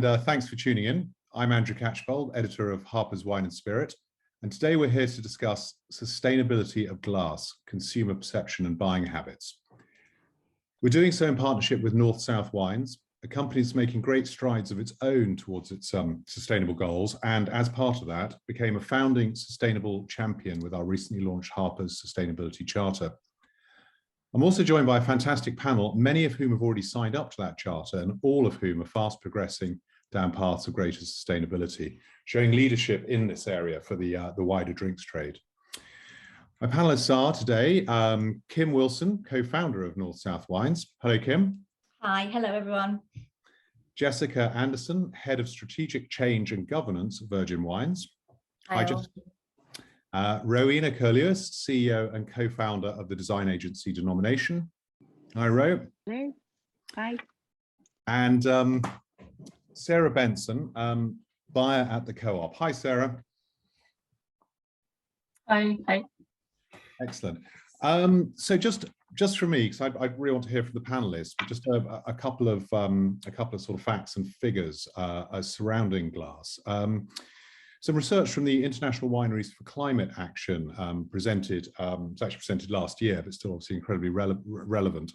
and thanks for tuning in. I'm Andrew Catchpole, editor of Harpers Wine and Spirit, and today we're here to discuss sustainability of glass, consumer perception and buying habits. We're doing so in partnership with North South Wines, a company that's making great strides of its own towards its sustainable goals, and as part of that, became a founding sustainable champion with our recently launched Harpers Sustainability Charter. I'm also joined by a fantastic panel, many of whom have already signed up to that charter and all of whom are fast progressing down paths of greater sustainability, showing leadership in this area for the wider drinks trade. My panelists are today Kim Wilson, co-founder of North South Wines. Hello, Kim. Hi, hello everyone. Jessica Anderson, Head of Strategic Change and Governance at Virgin Wines. Hi, Jessica. Rowena Curlewis, CEO and co-founder of the design agency Denomination. Hi, Ro. Hello. Hi. And Sarah Benson, buyer at the Co-op. Hi, Sarah. Hi. Hi. Excellent. So just for me, because I really want to hear from the panelists, but just a couple of sort of facts and figures surrounding glass. Some research from the International Wineries for Climate Action presented, it's actually presented last year, but still obviously incredibly relevant,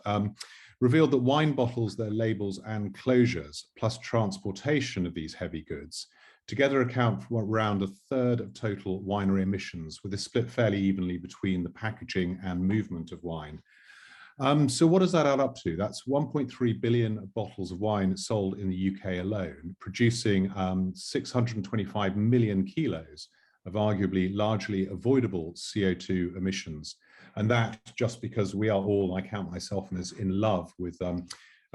revealed that wine bottles, their labels and closures, plus transportation of these heavy goods, together account for around a third of total winery emissions, with this split fairly evenly between the packaging and movement of wine. So what does that add up to? That's 1.3 billion bottles of wine sold in the UK alone, producing 625 million kilos of arguably largely avoidable CO2 emissions. And that just because we are all, I count myself as, in love with a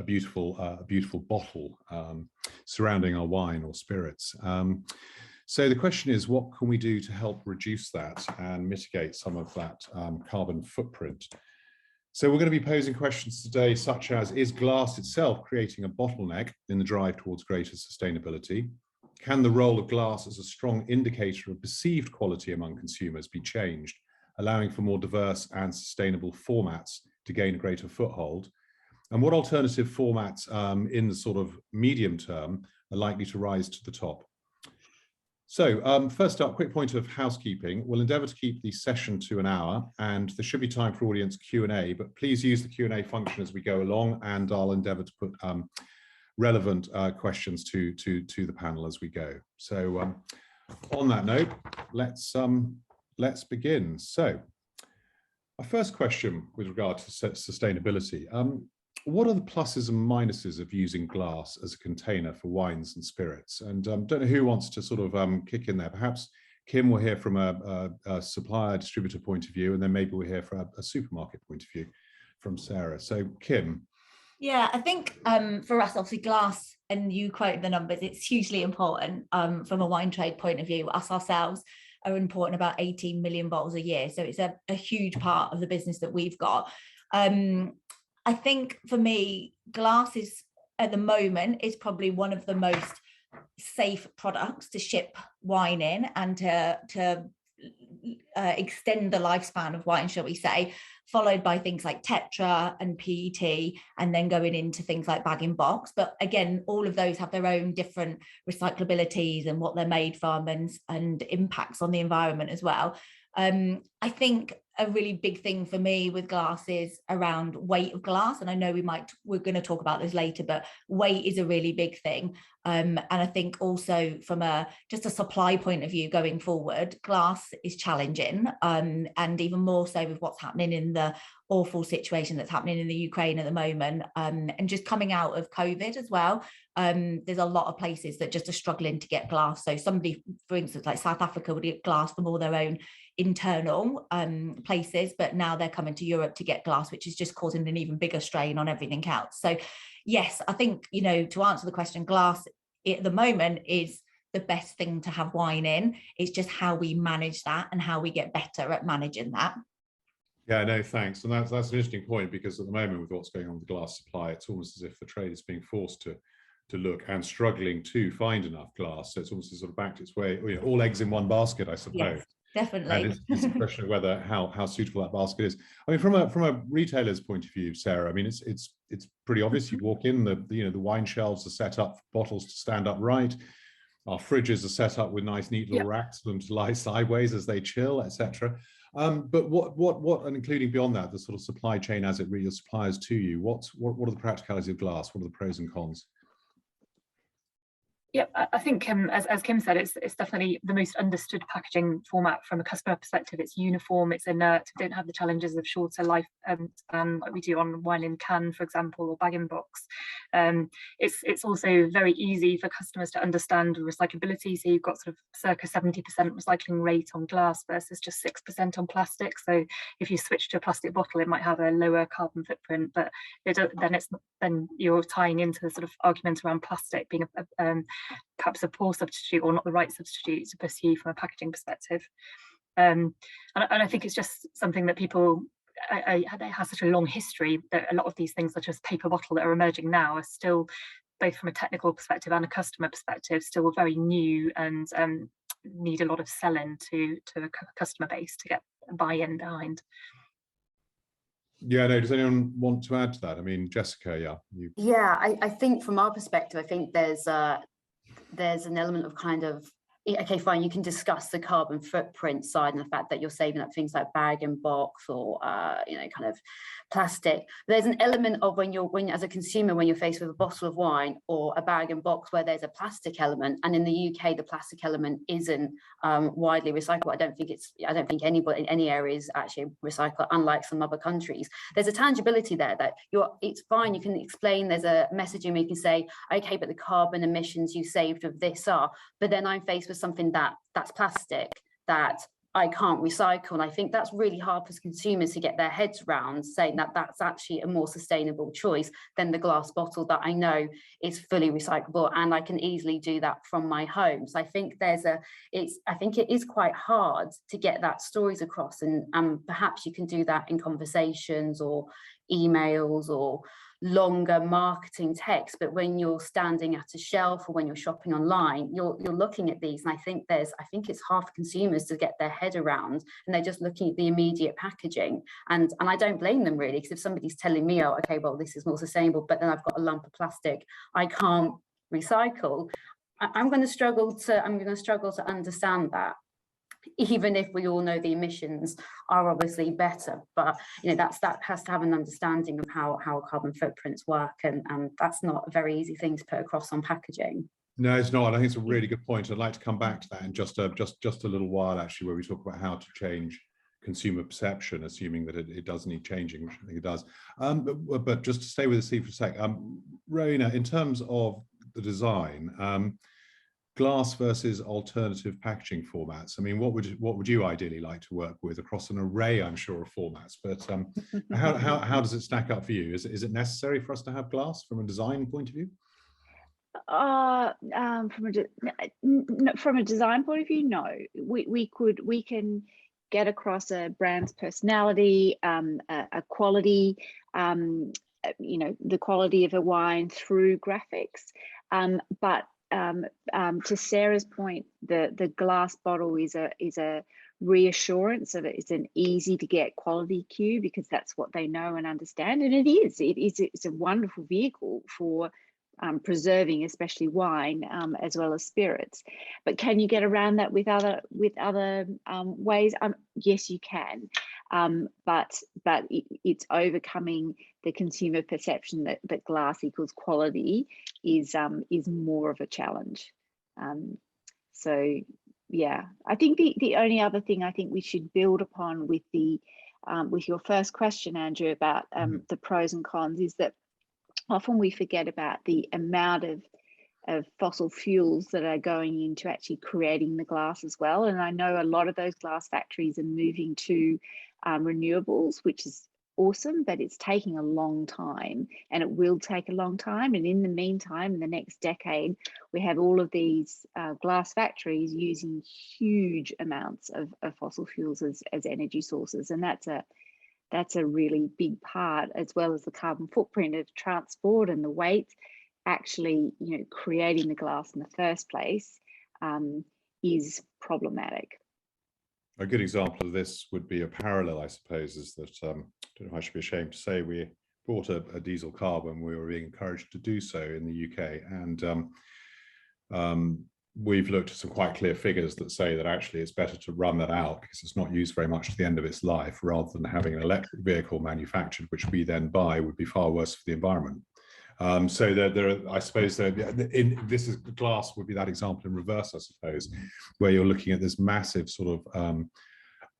beautiful bottle surrounding our wine or spirits. So the question is, what can we do to help reduce that and mitigate some of that carbon footprint? So we're going to be posing questions today such as, is glass itself creating a bottleneck in the drive towards greater sustainability? Can the role of glass as a strong indicator of perceived quality among consumers be changed, allowing for more diverse and sustainable formats to gain a greater foothold? And what alternative formats in the sort of medium term are likely to rise to the top? So first up, quick point of housekeeping. We'll endeavour to keep the session to an hour, and there should be time for audience Q&A, but please use the Q&A function as we go along, and I'll endeavour to put relevant questions to the panel as we go. So on that note, let's begin. So our first question with regard to sustainability. What are the pluses and minuses of using glass as a container for wines and spirits? And don't know who wants to sort of kick in there. Perhaps Kim will hear from a supplier distributor point of view, and then maybe we'll hear from a supermarket point of view from Sarah. So Kim. Yeah, I think for us, obviously glass, and you quoted the numbers, it's hugely important from a wine trade point of view. Us ourselves are importing about 18 million bottles a year. So it's a huge part of the business that we've got. I think for me, glass is at the moment is probably one of the most safe products to ship wine in and to extend the lifespan of wine, shall we say, followed by things like Tetra and PET, and then going into things like bag in box. But again, all of those have their own different recyclabilities and what they're made from and impacts on the environment as well. I think a really big thing for me with glass is around weight of glass, and I know we're going to talk about this later, but weight is a really big thing. And I think also from just a supply point of view going forward, glass is challenging, and even more so with what's happening in the awful situation that's happening in the Ukraine at the moment, and just coming out of COVID as well. There's a lot of places that just are struggling to get glass. So somebody, for instance, like South Africa would get glass from all their own internal places, but now they're coming to Europe to get glass, which is just causing an even bigger strain on everything else. So yes, I think, to answer the question, glass at the moment is the best thing to have wine in. It's just how we manage that and how we get better at managing that. Yeah, no, thanks. And that's an interesting point, because at the moment with what's going on with glass supply, it's almost as if the trade is being forced to look and struggling to find enough glass. So it's almost sort of backed its way, all eggs in one basket, I suppose. Definitely. And it's a question of whether how suitable that basket is. I mean, from a retailer's point of view, Sarah, I mean, it's pretty obvious. You walk in, the wine shelves are set up for bottles to stand upright. Our fridges are set up with nice, neat little racks for them to lie sideways as they chill, etc. But what, and including beyond that, the sort of supply chain as it really supplies to you, what are the practicalities of glass? What are the pros and cons? Yeah, I think as Kim said, it's definitely the most understood packaging format from a customer perspective. It's uniform, it's inert. We don't have the challenges of shorter life like we do on wine in can, for example, or bag in box. It's also very easy for customers to understand recyclability. So you've got sort of circa 70% recycling rate on glass versus just 6% on plastic. So if you switch to a plastic bottle, it might have a lower carbon footprint, but then you're tying into the sort of argument around plastic being perhaps a poor substitute or not the right substitute to pursue from a packaging perspective. And I think it's just something that people, it has such a long history that a lot of these things, such as paper bottle, that are emerging now are still, both from a technical perspective and a customer perspective, still very new and need a lot of selling to a customer base to get buy-in behind. Yeah, no, does anyone want to add to that? I mean, Jessica, Yeah, I think from our perspective, I think there's an element of kind of, okay, fine, you can discuss the carbon footprint side and the fact that you're saving up things like bag and box or kind of plastic. There's an element of when as a consumer, when you're faced with a bottle of wine or a bag and box where there's a plastic element, and in the UK the plastic element isn't widely recyclable. I don't think anybody in any areas actually recycle, unlike some other countries. There's a tangibility there that it's fine, you can explain, there's a messaging where you can say, okay, but the carbon emissions you saved of this are, but then I'm faced with something that's plastic that I can't recycle. And I think that's really hard for consumers to get their heads around, saying that that's actually a more sustainable choice than the glass bottle that I know is fully recyclable and I can easily do that from my home. So I think I think it is quite hard to get that stories across, and perhaps you can do that in conversations or emails or longer marketing text, but when you're standing at a shelf or when you're shopping online, you're looking at these, and I think it's hard for consumers to get their head around, and they're just looking at the immediate packaging, and I don't blame them really, because if somebody's telling me, oh, okay, well, this is more sustainable, but then I've got a lump of plastic I can't recycle, I'm going to struggle to understand that, even if we all know the emissions are obviously better. But that has to have an understanding of how carbon footprints work, and that's not a very easy thing to put across on packaging. No, it's not. I think it's a really good point. I'd like to come back to that in just a little while, actually, where we talk about how to change consumer perception, assuming that it does need changing, which I think it does. But just to stay with the C for a sec, Rowena, in terms of the design, glass versus alternative packaging formats. I mean, what would you ideally like to work with across an array, I'm sure, of formats? But how does it stack up for you? Is it necessary for us to have glass from a design point of view? From a design point of view, no. We can get across a brand's personality, a quality, the quality of a wine through graphics, but to Sarah's point, the glass bottle is a reassurance of it's an easy to get quality cue, because that's what they know and understand, and it's a wonderful vehicle for preserving, especially wine, as well as spirits. But can you get around that with other ways? Yes, you can. But it's overcoming the consumer perception that glass equals quality is more of a challenge. So yeah, I think the only other thing I think we should build upon with your first question, Andrew, about the pros and cons, is that often we forget about the amount of fossil fuels that are going into actually creating the glass as well. And I know a lot of those glass factories are moving to renewables, which is awesome, but it's taking a long time, and it will take a long time. And in the meantime, in the next decade, we have all of these glass factories using huge amounts of fossil fuels as energy sources. And that's a really big part, as well as the carbon footprint of transport and the weight. Actually, creating the glass in the first place is problematic. A good example of this would be a parallel, I suppose, is that I don't know if I should be ashamed to say we bought a diesel car when we were being encouraged to do so in the UK, and we've looked at some quite clear figures that say that actually it's better to run that out because it's not used very much to the end of its life, rather than having an electric vehicle manufactured, which we then buy, would be far worse for the environment. So there are, I suppose, this is glass would be that example in reverse, I suppose, where you're looking at this massive sort of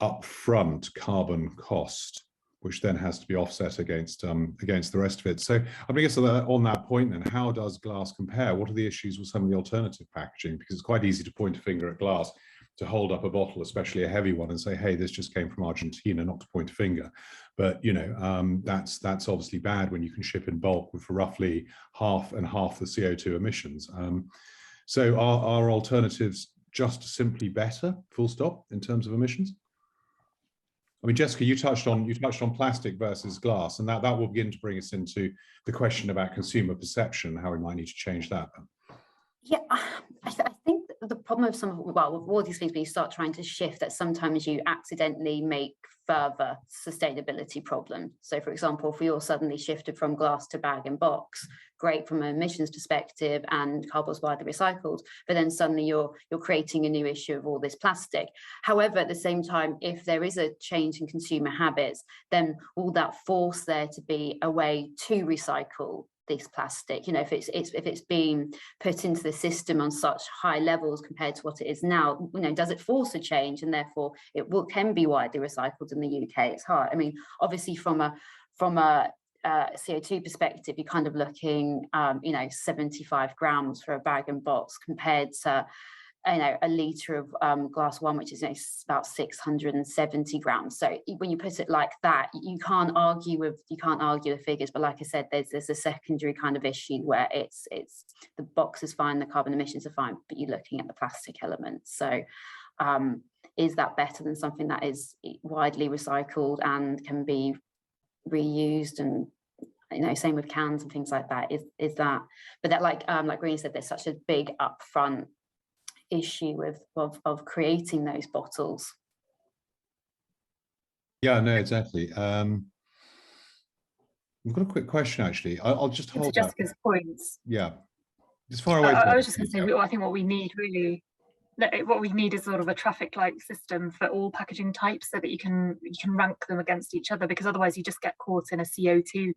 upfront carbon cost, which then has to be offset against the rest of it. So I guess on that point, then, how does glass compare? What are the issues with some of the alternative packaging? Because it's quite easy to point a finger at glass, to hold up a bottle, especially a heavy one, and say, hey, this just came from Argentina, not to point a finger. But that's obviously bad when you can ship in bulk with roughly half and half the CO2 emissions. So are alternatives just simply better, full stop, in terms of emissions? I mean, Jessica, you touched on plastic versus glass, and that will begin to bring us into the question about consumer perception, how we might need to change that. Yeah, I think the problem with with all these things, when you start trying to shift, that sometimes you accidentally make further sustainability problems. So, for example, if we all suddenly shifted from glass to bag and box, great from an emissions perspective, and cardboard's widely recycled, but then suddenly you're creating a new issue of all this plastic. However, at the same time, if there is a change in consumer habits, then all that force there to be a way to recycle this plastic, if it's being put into the system on such high levels compared to what it is now, does it force a change, and therefore can be widely recycled in the UK? It's hard. I mean, obviously from a CO2 perspective, you're kind of looking 75 grams for a bag and box compared to a litre of glass one, which is about 670 grams. So when you put it like that, you can't argue the figures. But like I said, there's a secondary kind of issue where it's the box is fine, the carbon emissions are fine, but you're looking at the plastic element. So is that better than something that is widely recycled and can be reused? And same with cans and things like that. Is that? But that, like Rowena said, there's such a big upfront issue of creating those bottles. Yeah, no, exactly. We've got a quick question, actually. I'll just hold that. Jessica's points. Yeah, just far away. I was just going to say, I think what we need is sort of a traffic light system for all packaging types, so that you can rank them against each other, because otherwise you just get caught in a CO2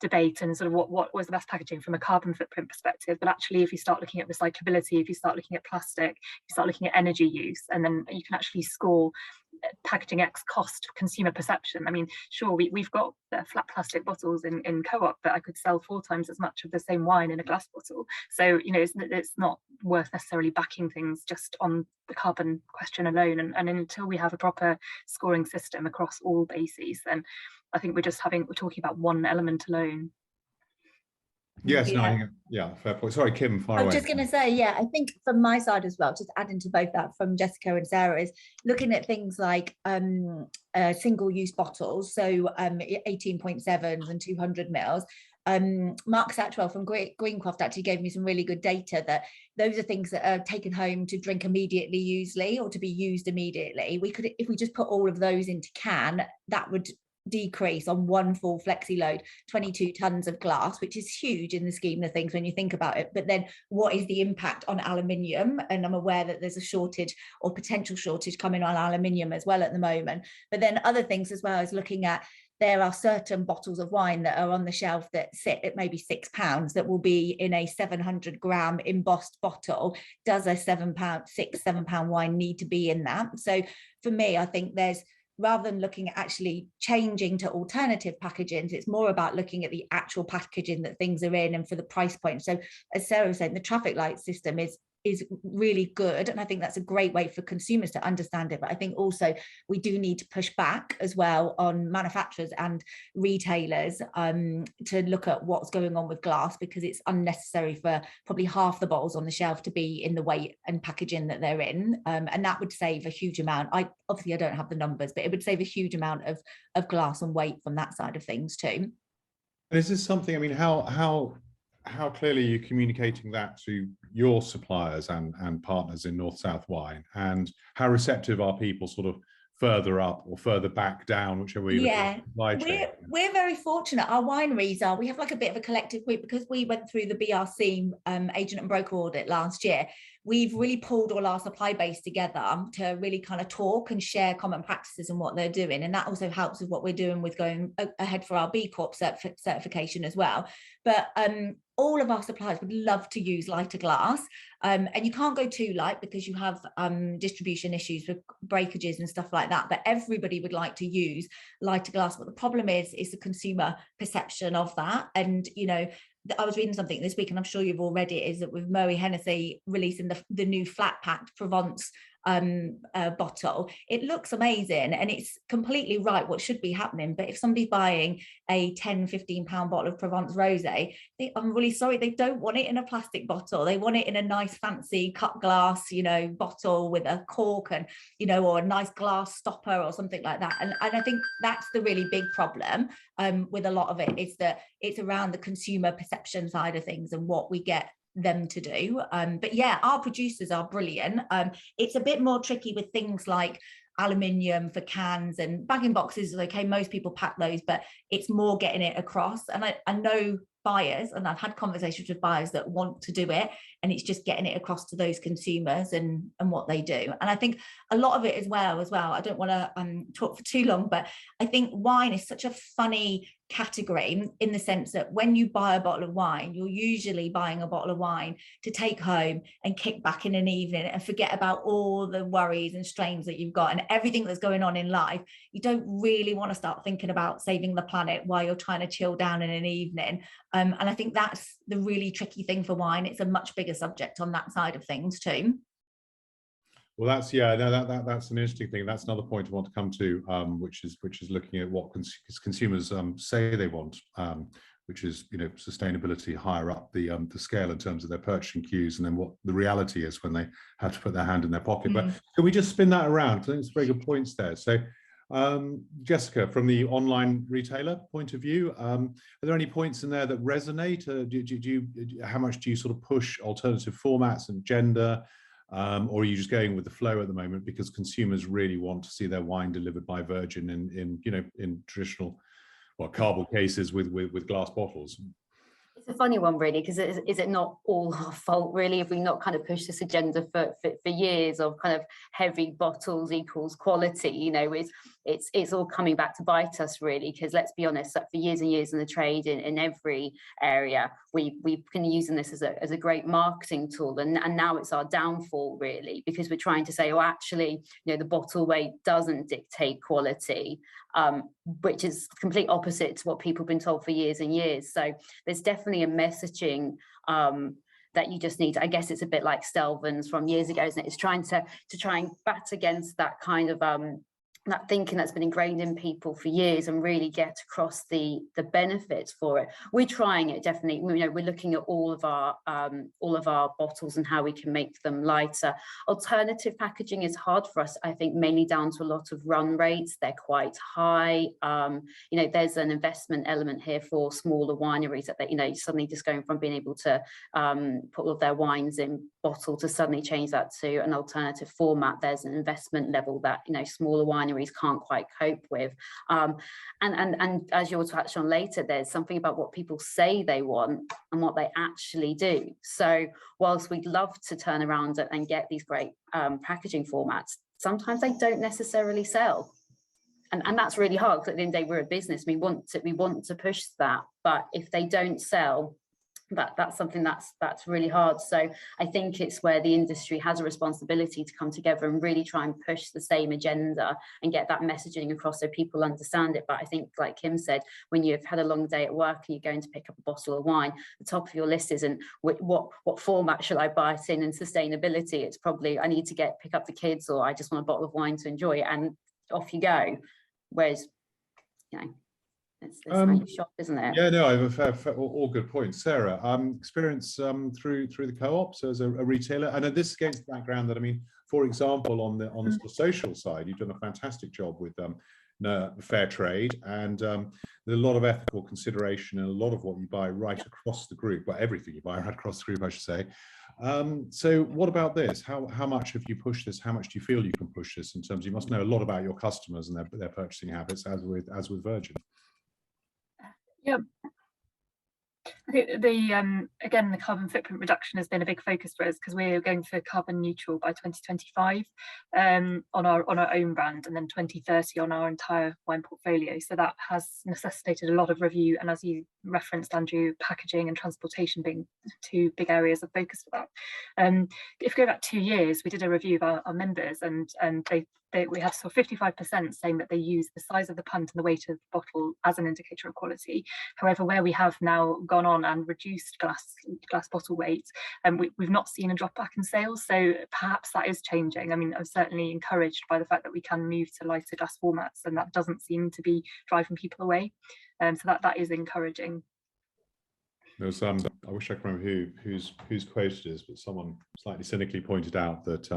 debate and sort of what was the best packaging from a carbon footprint perspective. But actually, if you start looking at recyclability, if you start looking at plastic, you start looking at energy use, and then you can actually score packaging X cost consumer perception. I mean, sure, we've got flat plastic bottles in Co-op, but I could sell 4 times as much of the same wine in a glass bottle. So it's not worth necessarily backing things just on the carbon question alone. And until we have a proper scoring system across all bases, then I think we're talking about one element alone. Yes, fair point. Sorry, Kim, far away. I was just going to say, I think from my side as well, just adding to both that from Jessica and Sarah, is looking at things like single-use bottles, so 18.7s and 200 mils. Mark Satchwell from Greencroft actually gave me some really good data that those are things that are taken home to drink immediately, usually, or to be used immediately. We could, if we just put all of those into can, that would decrease on one full flexi load 22 tons of glass, which is huge in the scheme of things when you think about it. But then what is the impact on aluminium? And I'm aware that there's a shortage or potential shortage coming on aluminium as well at the moment. But then other things as well as looking at, there are certain bottles of wine that are on the shelf that sit at maybe £6 that will be in a 700 gram embossed bottle. Does a £7 wine need to be in that? So for me, I think rather than looking at actually changing to alternative packagings, it's more about looking at the actual packaging that things are in and for the price point. So as Sarah was saying, the traffic light system is really good, and I think that's a great way for consumers to understand it. But I think also we do need to push back as well on manufacturers and retailers to look at what's going on with glass, because it's unnecessary for probably half the bottles on the shelf to be in the weight and packaging that they're in, and that would save a huge amount. I don't have the numbers, but it would save a huge amount of glass and weight from that side of things too. Is this something, I mean, how how clearly are you communicating that to your suppliers and partners in North South Wine, and how receptive are people sort of further up or further back down, whichever way you look at it? We're very fortunate. Our wineries we have like a bit of a collective group, because we went through the BRC agent and broker audit last year. We've really pulled all our supply base together to really kind of talk and share common practices and what they're doing. And that also helps with what we're doing with going ahead for our B Corp certification as well. But all of our suppliers would love to use lighter glass. And you can't go too light because you have distribution issues with breakages and stuff like that. But everybody would like to use lighter glass. But the problem is the consumer perception of that. And, you know, I was reading something this week, and I'm sure you've all read it, is that with Moët Hennessy releasing the new flat packed Provence bottle, it looks amazing and it's completely right what should be happening. But if somebody's buying a 10-15 pound bottle of Provence rosé, I'm really sorry, they don't want it in a plastic bottle. They want it in a nice fancy cut glass, you know, bottle with a cork and, you know, or a nice glass stopper or something like that. And I think that's the really big problem with a lot of it, is that it's around the consumer perception side of things and what we get them to do. But yeah, our producers are brilliant. It's a bit more tricky with things like aluminium for cans, and bagging boxes is okay, most people pack those, but it's more getting it across. And I know buyers, and I've had conversations with buyers that want to do it, and it's just getting it across to those consumers and what they do. And I think a lot of it as well, I don't want to talk for too long, but I think wine is such a funny category in the sense that when you buy a bottle of wine, you're usually buying a bottle of wine to take home and kick back in an evening and forget about all the worries and strains that you've got and everything that's going on in life. You don't really want to start thinking about saving the planet while you're trying to chill down in an evening. And I think that's the really tricky thing for wine. It's a much bigger subject on that side of things too. Well, that's that's an interesting thing. That's another point I want to come to, which is looking at what consumers say they want, which is, you know, sustainability higher up the scale in terms of their purchasing queues, and then what the reality is when they have to put their hand in their pocket. But can we just spin that around? Because I think it's very good points there. So, Jessica, from the online retailer point of view, are there any points in there that resonate? How much do you sort of push alternative formats and gender? Or are you just going with the flow at the moment because consumers really want to see their wine delivered by Virgin in traditional, well, cardboard cases with glass bottles? It's a funny one, really, because is it not all our fault, really, if we not kind of push this agenda for years of kind of heavy bottles equals quality? You know, it's all coming back to bite us, really, because let's be honest, for years and years in the trade, in every area, we've been using this as a great marketing tool, and now it's our downfall, really, because we're trying to say, oh, actually, you know, the bottle weight doesn't dictate quality, which is complete opposite to what people have been told for years and years. So there's definitely a messaging that you just need. I guess it's a bit like Stelvins from years ago, isn't it? It's trying to try and bat against that kind of that thinking that's been ingrained in people for years and really get across the benefits for it. We're trying it, definitely. You know, we're looking at all of our bottles and how we can make them lighter. Alternative packaging is hard for us, I think, mainly down to a lot of run rates. They're quite high. You know, there's an investment element here for smaller wineries that, you know, suddenly just going from being able to put all of their wines in bottle to suddenly change that to an alternative format. There's an investment level that, you know, smaller wineries can't quite cope with, and as you'll touch on later, there's something about what people say they want and what they actually do. So whilst we'd love to turn around and get these great packaging formats, sometimes they don't necessarily sell, and that's really hard, because at the end of the day, we're a business, we want to push that, but if they don't sell, that's something that's really hard. So I think it's where the industry has a responsibility to come together and really try and push the same agenda and get that messaging across so people understand it. But I think, like Kim said, when you've had a long day at work and you're going to pick up a bottle of wine, the top of your list isn't what format should I buy it in, and sustainability. It's probably I need to pick up the kids, or I just want a bottle of wine to enjoy it, and off you go. Whereas, you know, it's how you shop, isn't it? Yeah, no, I have all good points. Sarah, experience through the co-ops as a retailer. I know this against the background that, I mean, for example, on the sort of social side, you've done a fantastic job with fair trade, and there's a lot of ethical consideration and a lot of what you buy right across the group, well, everything you buy right across the group, I should say. So what about this? How much have you pushed this? How much do you feel you can push this in terms, you must know a lot about your customers and their purchasing habits, as with Virgin. Yeah. I think again, the carbon footprint reduction has been a big focus for us, because we're going for carbon neutral by 2025 on our own brand, and then 2030 on our entire wine portfolio. So that has necessitated a lot of review, and as you referenced, Andrew, packaging and transportation being two big areas of focus for that. If we go back 2 years, we did a review of our members, and we had sort of 55% saying that they use the size of the punt and the weight of the bottle as an indicator of quality. However, where we have now gone on and reduced glass bottle weight, and we've not seen a drop back in sales. So perhaps that is changing. I mean, I'm certainly encouraged by the fact that we can move to lighter glass formats, and that doesn't seem to be driving people away. So that is encouraging. There's I wish I could remember whose quote it is, but someone slightly cynically pointed out that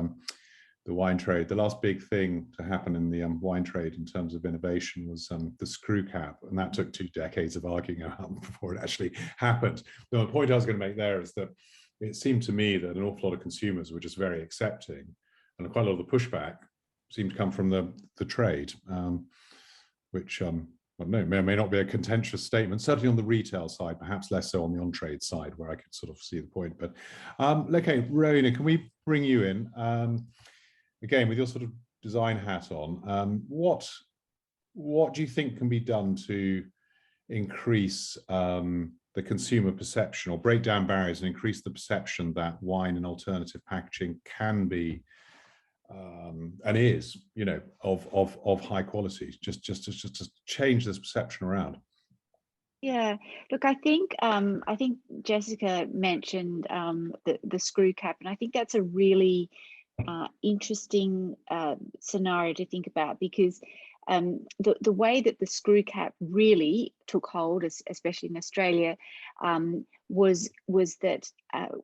the wine trade, the last big thing to happen in the wine trade in terms of innovation was the screw cap, and that took 2 decades of arguing about before it actually happened. The point I was going to make there is that it seemed to me that an awful lot of consumers were just very accepting, and quite a lot of the pushback seemed to come from the trade, which I don't know, may or may not be a contentious statement, certainly on the retail side, perhaps less so on the on-trade side, where I could sort of see the point. But okay, Rowena, can we bring you in? Again, with your sort of design hat on, what do you think can be done to increase the consumer perception, or break down barriers and increase the perception that wine and alternative packaging can be and is, you know, of high quality? Just change this perception around. Yeah, look, I think Jessica mentioned the screw cap, and I think that's a really interesting scenario to think about, because the way that the screw cap really took hold, especially in Australia, was that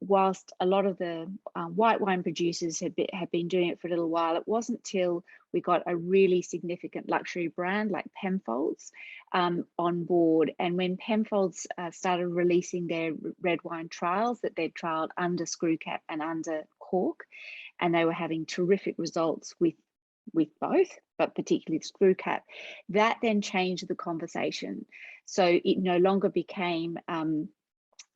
whilst a lot of the white wine producers have been doing it for a little while, it wasn't till we got a really significant luxury brand like Penfolds on board. And when Penfolds started releasing their red wine trials, that they'd trialed under screw cap and under cork, and they were having terrific results with both, but particularly the screw cap, that then changed the conversation. So it no longer became,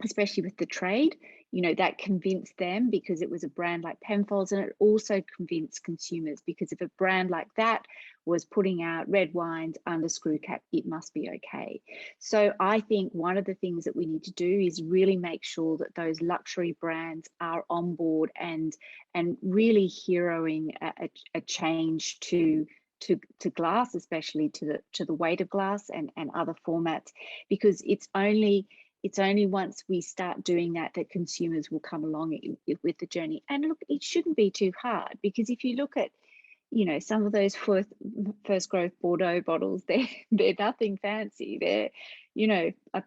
especially with the trade, you know, that convinced them because it was a brand like Penfolds, and it also convinced consumers because if a brand like that was putting out red wines under screw cap, it must be okay. So I think one of the things that we need to do is really make sure that those luxury brands are on board and really heroing a change to glass, especially to the weight of glass and other formats, because it's only once we start doing that consumers will come along with the journey. And look, it shouldn't be too hard, because if you look at, you know, some of those first growth Bordeaux bottles, they're nothing fancy. They're, you know, a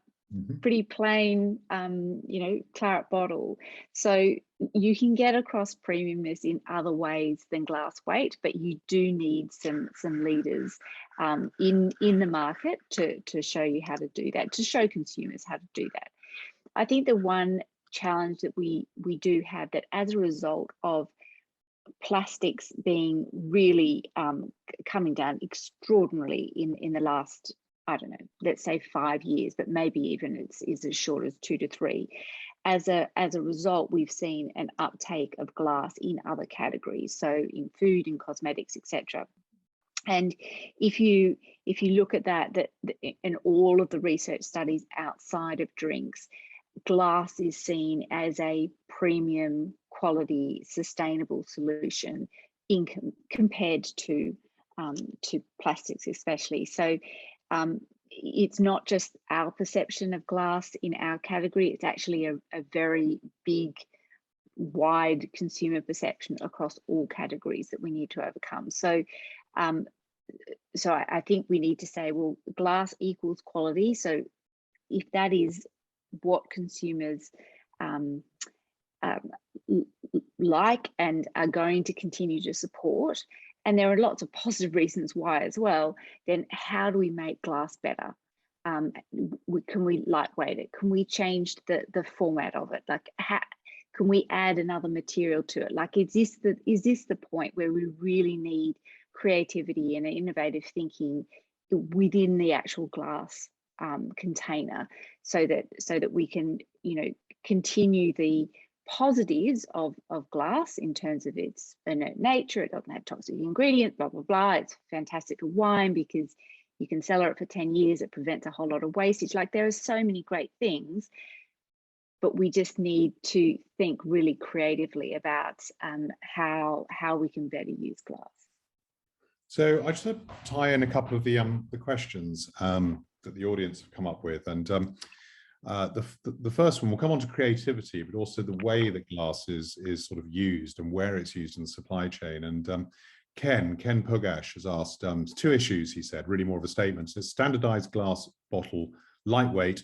pretty plain, you know, claret bottle. So you can get across premiumness in other ways than glass weight, but you do need some leaders in the market to show you how to do that, to show consumers how to do that. I think the one challenge that we do have, that as a result of plastics being really coming down extraordinarily in the last, I don't know, let's say 5 years, but maybe even it's as short as 2 to 3. As a result, we've seen an uptake of glass in other categories, so in food, in cosmetics, etc. And if you look at that in all of the research studies outside of drinks, glass is seen as a premium quality, sustainable solution compared to plastics, especially. So it's not just our perception of glass in our category, it's actually a very big, wide consumer perception across all categories that we need to overcome. So I think we need to say, well, glass equals quality. So if that is what consumers like and are going to continue to support, and there are lots of positive reasons why as well, then how do we make glass better? Can we lightweight it? Can we change the format of it? Like, can we add another material to it? Like, is this the point where we really need creativity and innovative thinking within the actual glass container, so that we can, you know, continue the positives of glass in terms of its inert nature. It doesn't have toxic ingredients, blah blah blah. It's fantastic for wine because you can cellar it for 10 years. It prevents a whole lot of wastage. Like, there are so many great things, but we just need to think really creatively about how we can better use glass. So I just want to tie in a couple of the questions that the audience have come up with, and the first one will come on to creativity, but also the way that glass is sort of used and where it's used in the supply chain. And Ken Pugash has asked two issues, he said, really more of a statement. So standardized glass bottle, lightweight,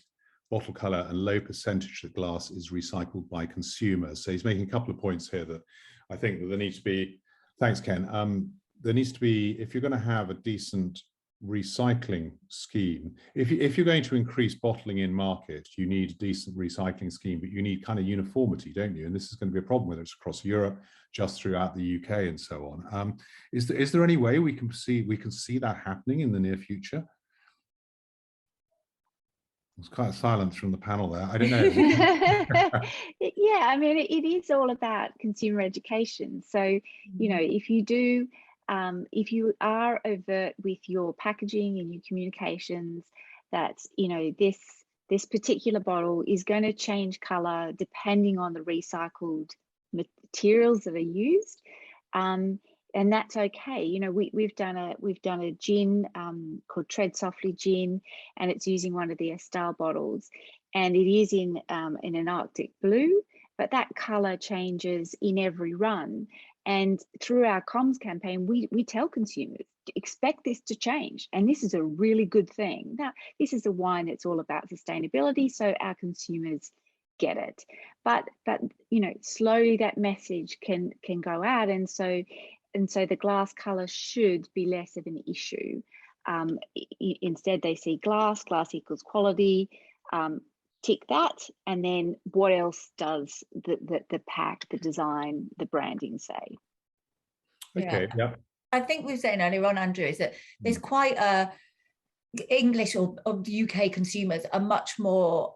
bottle color, and low percentage of glass is recycled by consumers. So he's making a couple of points here that I think that there needs to be, thanks Ken, there needs to be, if you're going to have a decent recycling scheme, if you're going to increase bottling in market, you need a decent recycling scheme, but you need kind of uniformity, don't you? And this is going to be a problem whether it's across Europe, just throughout the UK, and so on. Is there any way we can see that happening in the near future? It's quite silence from the panel there. I don't know. Yeah, I mean, it is all about consumer education. So, you know, if you are overt with your packaging and your communications, that, you know, this particular bottle is going to change color depending on the recycled materials that are used, and that's okay. You know, we've done a gin called Tread Softly Gin, and it's using one of the Estelle bottles, and it is in an Arctic blue, but that color changes in every run. And through our comms campaign, we tell consumers, expect this to change, and this is a really good thing. Now, this is a wine that's all about sustainability, so our consumers get it. But you know, slowly that message can go out, and so the glass color should be less of an issue. Instead, they see glass equals quality. Tick that, and then what else does the pack, the design, the branding say? Okay, yeah. I think we were saying earlier on, Andrew, is that there's quite a English or UK consumers are much more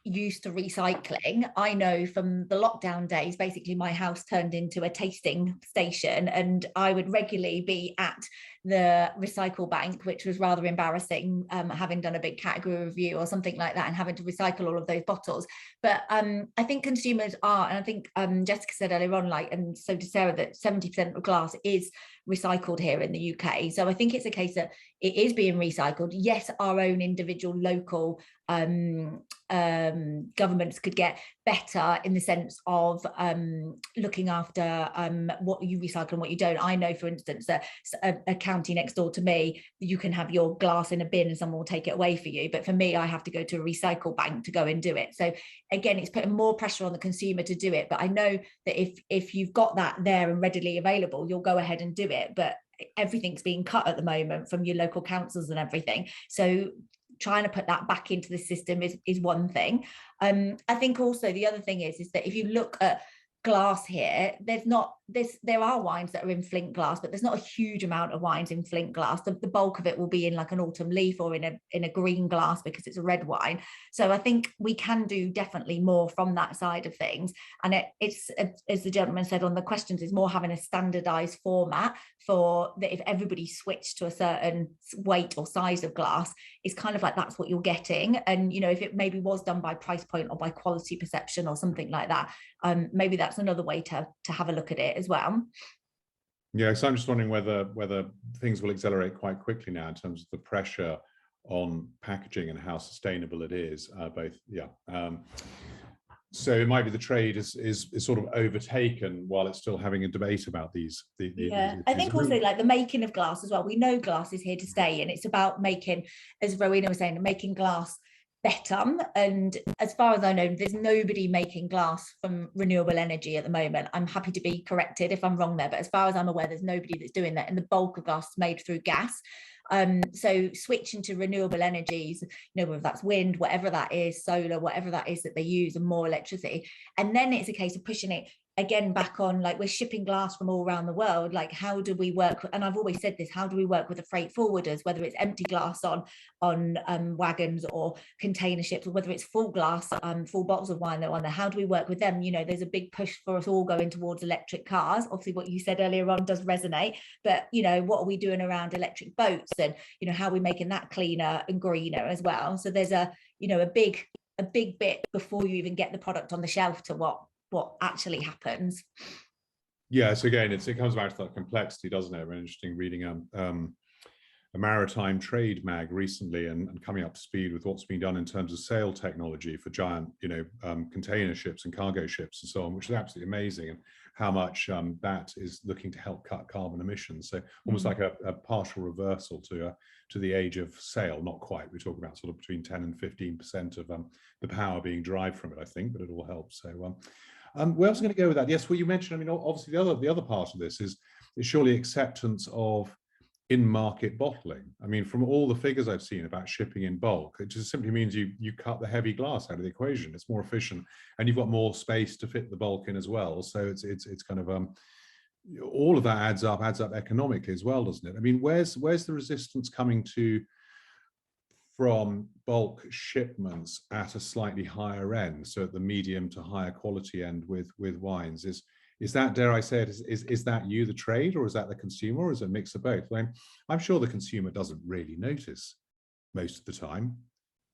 used to recycling. I know from the lockdown days, basically my house turned into a tasting station, and I would regularly be at the recycle bank, which was rather embarrassing, having done a big category review or something like that and having to recycle all of those bottles. But I think consumers are, and I think Jessica said earlier on, like, and so did Sarah, that 70% of glass is recycled here in the UK. So I think it's a case that it is being recycled. Yes, our own individual local governments could get better in the sense of looking after what you recycle and what you don't. I know, for instance, that a county next door to me, you can have your glass in a bin and someone will take it away for you, but for me, I have to go to a recycle bank to go and do it. So again, it's putting more pressure on the consumer to do it, but I know that if you've got that there and readily available, you'll go ahead and do it. But everything's being cut at the moment from your local councils and everything, so trying to put that back into the system is one thing. I think also the other thing is that if you look at glass here, there are wines that are in flint glass, but there's not a huge amount of wines in flint glass. The bulk of it will be in like an autumn leaf or in a green glass because it's a red wine. So I think we can do definitely more from that side of things. And it's as the gentleman said on the questions, is more having a standardized format for that. If everybody switched to a certain weight or size of glass, it's kind of like that's what you're getting. And you know, if it maybe was done by price point or by quality perception or something like that, maybe that's another way to have a look at it as well. Yeah, so I'm just wondering whether things will accelerate quite quickly now in terms of the pressure on packaging and how sustainable it is. So it might be the trade is sort of overtaken while it's still having a debate about these. I think also like the making of glass as well. We know glass is here to stay, and it's about making, as Rowena was saying, making glass better. And as far as I know, there's nobody making glass from renewable energy at the moment. I'm happy to be corrected if I'm wrong there, but as far as I'm aware, there's nobody that's doing that, and the bulk of glass is made through gas. So switching to renewable energies, whether that's wind, whatever that is, solar, whatever that is that they use, and more electricity. And then it's a case of pushing it again back on, like, we're shipping glass from all around the world. Like, how do we work? And I've always said this, how do we work with the freight forwarders, whether it's empty glass on wagons or container ships, or whether it's full glass, full bottles of wine that are on there? How do we work with them? There's a big push for us all going towards electric cars. Obviously what you said earlier on does resonate, but what are we doing around electric boats, and how are we making that cleaner and greener as well? So there's a big bit before you even get the product on the shelf to what actually happens. Yeah, so again, it comes back to that complexity, doesn't it? Very interesting reading a maritime trade mag recently, and coming up to speed with what's being done in terms of sail technology for giant, container ships and cargo ships and so on, which is absolutely amazing, and how much that is looking to help cut carbon emissions. So almost like a partial reversal to the age of sail. Not quite. We're talking about sort of between 10 and 15% of the power being derived from it, I think, but it all helps. So where else going to go with that? Yes, well, you mentioned, obviously the other part of this is surely acceptance of in-market bottling. From all the figures I've seen about shipping in bulk, it just simply means you cut the heavy glass out of the equation. It's more efficient, and you've got more space to fit the bulk in as well. So it's kind of all of that adds up economically as well, doesn't it? Where's the resistance coming to from bulk shipments at a slightly higher end, so at the medium to higher quality end with wines? Is that, dare I say it, is that you, the trade, or is that the consumer, or is it a mix of both? I'm sure the consumer doesn't really notice most of the time,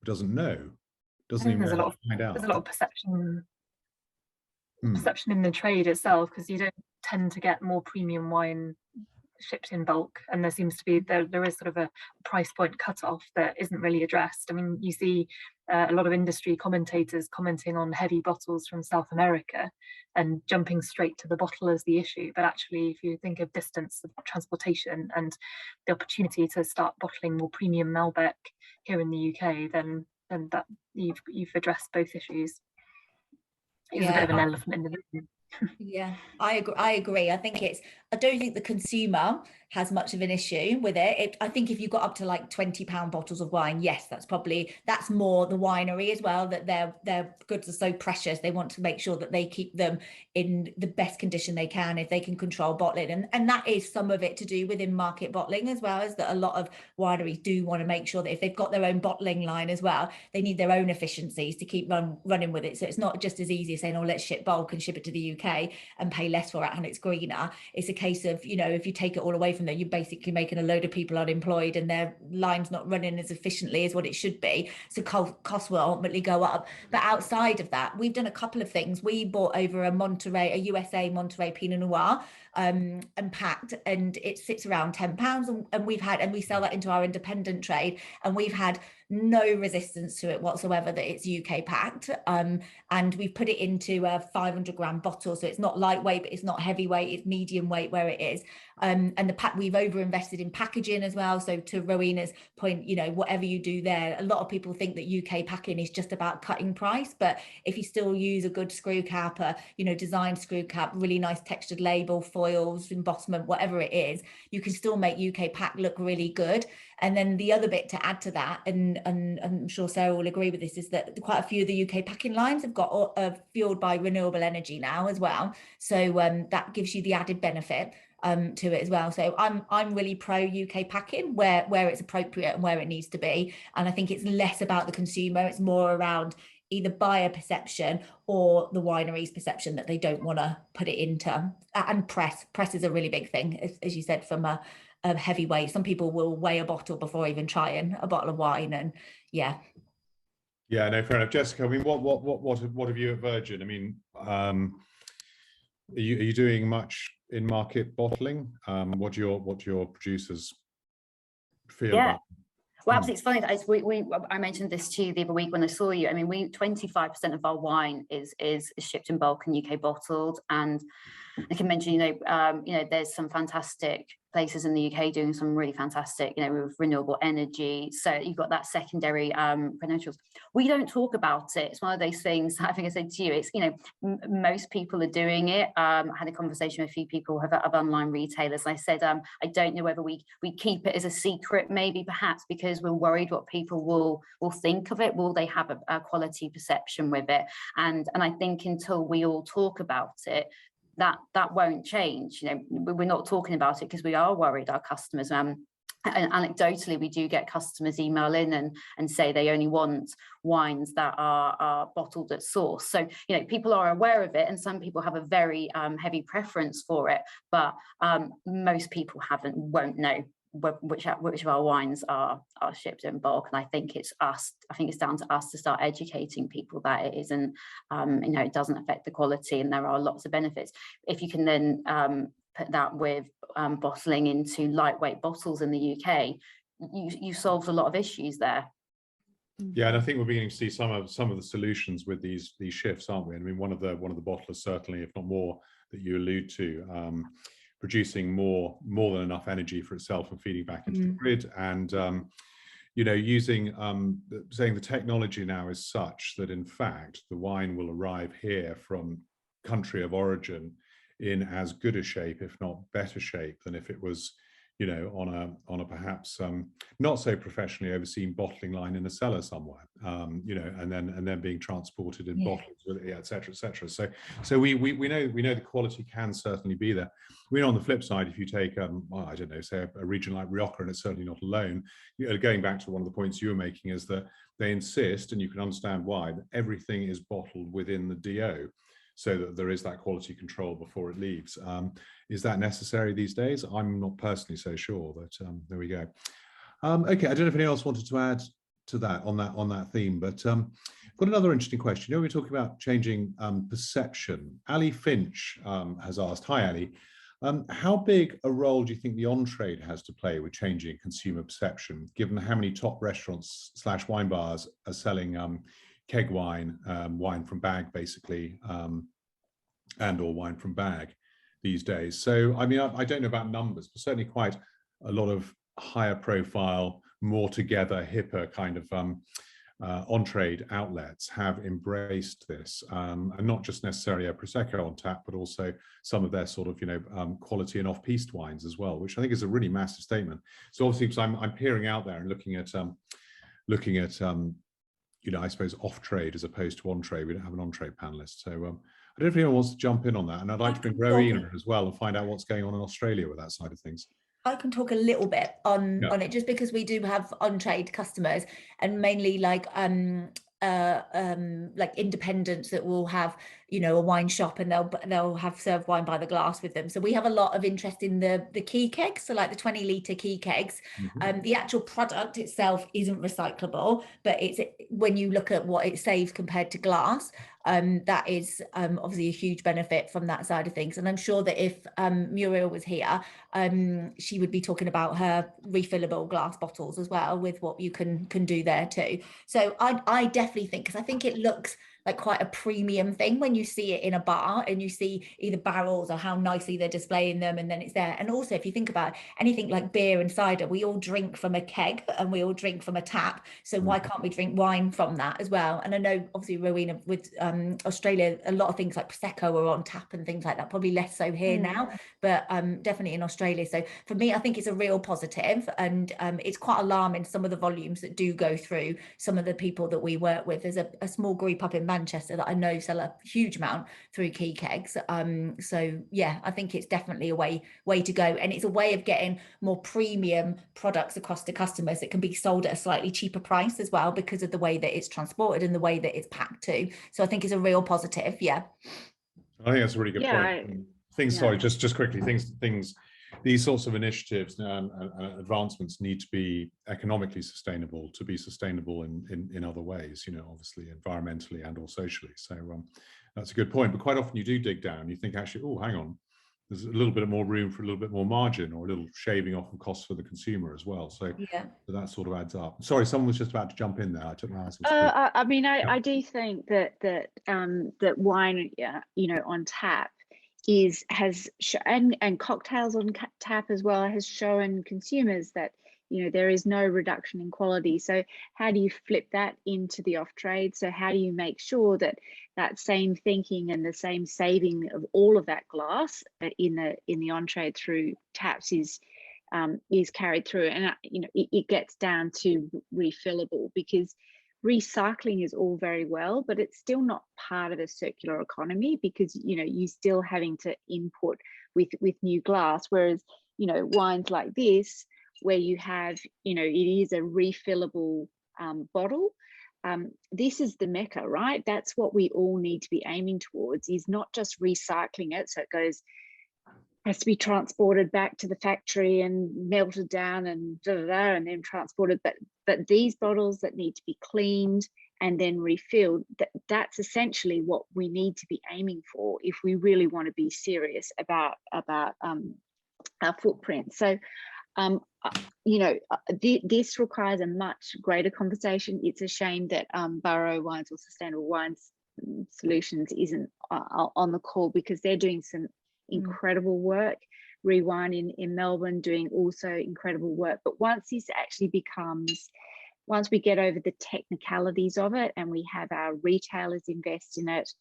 doesn't know, doesn't even know how to find out. There's a lot of perception in the trade itself, because you don't tend to get more premium wine shipped in bulk, and there seems to be there is sort of a price point cutoff that isn't really addressed. You see a lot of industry commentators commenting on heavy bottles from South America and jumping straight to the bottle as the issue, but actually if you think of distance of transportation and the opportunity to start bottling more premium Malbec here in the UK, then that you've addressed both issues. It's a bit of an elephant in the room. Yeah, I agree. I don't think the consumer has much of an issue with it. I think if you got up to like £20 bottles of wine, yes, that's more the winery as well, that their goods are so precious. They want to make sure that they keep them in the best condition they can, if they can control bottling. And that is some of it to do with in-market bottling as well, is that a lot of wineries do want to make sure that if they've got their own bottling line as well, they need their own efficiencies to keep running with it. So it's not just as easy as saying, let's ship bulk and ship it to the UK and pay less for it and it's greener. It's a case of, if you take it all away from there, you're basically making a load of people unemployed and their line's not running as efficiently as what it should be. So costs will ultimately go up. But outside of that, we've done a couple of things. We bought over a USA Monterey Pinot Noir and packed, and it sits around £10, and we sell that into our independent trade, and we've had no resistance to it whatsoever that it's UK packed, and we've put it into a 500-gram bottle, so it's not lightweight, but it's not heavyweight, it's medium weight where it is. And we've over invested in packaging as well. So to Rowena's point, whatever you do there, a lot of people think that UK packing is just about cutting price, but if you still use a good screw cap, designed screw cap, really nice textured label, foils, embossment, whatever it is, you can still make UK pack look really good. And then the other bit to add to that, and I'm sure Sarah will agree with this, is that quite a few of the UK packing lines have got fueled by renewable energy now as well. So that gives you the added benefit to it as well. So I'm really pro UK packing where it's appropriate and where it needs to be. And I think it's less about the consumer, it's more around either buyer perception or the winery's perception that they don't want to put it into. And press is a really big thing, as you said, from a heavyweight. Some people will weigh a bottle before even trying a bottle of wine, and yeah, no, fair enough. Jessica, what have you at Virgin? Are you doing much in market bottling? What do your producers feel about? Well, absolutely, it's funny. I mentioned this to you the other week when I saw you. 25% of our wine is shipped in bulk and UK bottled, and I can mention, there's some fantastic places in the UK doing some really fantastic, with renewable energy. So you've got that secondary credentials. We don't talk about it. It's one of those things that I think I said to you, it's, most people are doing it. I had a conversation with a few people of online retailers. And I said, I don't know whether we keep it as a secret, maybe perhaps because we're worried what people will think of it. Will they have a quality perception with it? And I think until we all talk about it, that won't change. We're not talking about it because we are worried our customers. And anecdotally, we do get customers email in and say they only want wines that are bottled at source. So, people are aware of it, and some people have a very heavy preference for it, but most people won't know which of our wines are shipped in bulk. And I think it's down to us to start educating people that it isn't, it doesn't affect the quality, and there are lots of benefits. If you can then put that with bottling into lightweight bottles in the UK, you solved a lot of issues there. Yeah, and I think we're beginning to see some of the solutions with these shifts, aren't we? I mean, one of the bottlers, certainly, if not more, that you allude to, producing more than enough energy for itself and feeding back into the grid, and using saying the technology now is such that in fact the wine will arrive here from country of origin in as good a shape, if not better shape, than if it was on a perhaps not so professionally overseen bottling line in a cellar somewhere, and then being transported in bottles, et cetera, et cetera. So we know the quality can certainly be there. On the flip side, if you take I don't know, say a region like Rioja, and it's certainly not alone, going back to one of the points you were making, is that they insist, and you can understand why, that everything is bottled within the DO, so that there is that quality control before it leaves. Is that necessary these days? I'm not personally so sure, but there we go. Okay, I don't know if anyone else wanted to add to that on that theme, but I've got another interesting question. We're talking about changing perception. Ali Finch has asked, hi Ali, how big a role do you think the on-trade has to play with changing consumer perception, given how many top restaurants / wine bars are selling keg wine, wine from bag, basically, and or wine from bag these days? So, I mean, I don't know about numbers, but certainly quite a lot of higher profile, more together, hipper kind of on-trade outlets have embraced this, and not just necessarily a Prosecco on tap, but also some of their sort of, quality and off-piste wines as well, which I think is a really massive statement. So obviously, because I'm peering out there and looking at I suppose off-trade as opposed to on-trade. We don't have an on-trade panelist. So I don't know if anyone wants to jump in on that. And I'd like to bring Rowena as well and find out what's going on in Australia with that side of things. I can talk a little bit on it, just because we do have on-trade customers, and mainly like independents that will have a wine shop, and they'll have served wine by the glass with them. So we have a lot of interest in the key kegs, so like the 20-litre key kegs. The actual product itself isn't recyclable, but it's, when you look at what it saves compared to glass, that is obviously a huge benefit from that side of things. And I'm sure that if Muriel was here, she would be talking about her refillable glass bottles as well, with what you can do there too. So I definitely think, because I think it looks like quite a premium thing when you see it in a bar and you see either barrels or how nicely they're displaying them, and then it's there. And also, if you think about anything like beer and cider, we all drink from a keg and we all drink from a tap. So why can't we drink wine from that as well? And I know obviously, Rowena, with Australia, a lot of things like Prosecco are on tap and things like that, probably less so here now, but definitely in Australia. So for me, I think it's a real positive, and it's quite alarming, some of the volumes that do go through some of the people that we work with. There's a small group up in Manchester that I know sell a huge amount through key kegs. So yeah, I think it's definitely a way to go, and it's a way of getting more premium products across to customers that can be sold at a slightly cheaper price as well, because of the way that it's transported and the way that it's packed too. So I think it's a real positive. Yeah, I think that's a really good point. Sorry, just quickly, these sorts of initiatives and advancements need to be economically sustainable, to be sustainable in other ways, obviously environmentally and or socially. So that's a good point. But quite often you do dig down, you think actually, oh, hang on, there's a little bit more room for a little bit more margin, or a little shaving off of costs for the consumer as well. So that sort of adds up. Sorry, someone was just about to jump in there. I took my eyes. I do think that wine, on tap and cocktails on tap as well has shown consumers that, you know, there is no reduction in quality. So how do you flip that into the off trade? So how do you make sure that that same thinking and the same saving of all of that glass in the on trade through taps is carried through? And you know, it gets down to refillable, because recycling is all very well, but it's still not part of a circular economy, because, you know, you're still having to input with new glass. Whereas, you know, wines like this, where you have, you know, it is a refillable bottle. This is the mecca, right? That's what we all need to be aiming towards, is not just recycling it. So it has to be transported back to the factory and melted down and and then transported. But these bottles that need to be cleaned and then refilled, that's essentially what we need to be aiming for if we really want to be serious about our footprint. So, you know, this requires a much greater conversation. It's a shame that Burrow Wines or Sustainable Wines Solutions isn't on the call, because they're doing some incredible work. Rewine in Melbourne doing also incredible work. But once this actually becomes, once we get over the technicalities of it and we have our retailers invest in it,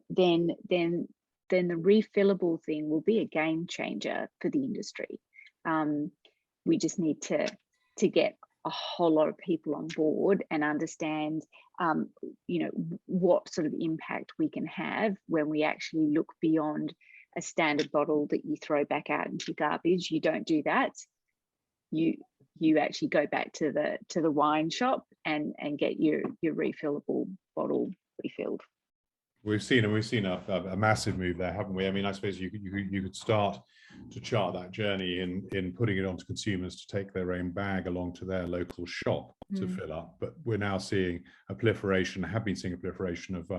then the refillable thing will be a game changer for the industry. We just need to get a whole lot of people on board and understand, you know, what sort of impact we can have when we actually look beyond a standard bottle that you throw back out into garbage. You don't do that. You actually go back to the wine shop and get your refillable bottle refilled. We've seen a massive move there, haven't we? I mean, I suppose you could start to chart that journey in putting it onto consumers to take their own bag along to their local shop to fill up. But we're now seeing a proliferation, have been seeing a proliferation of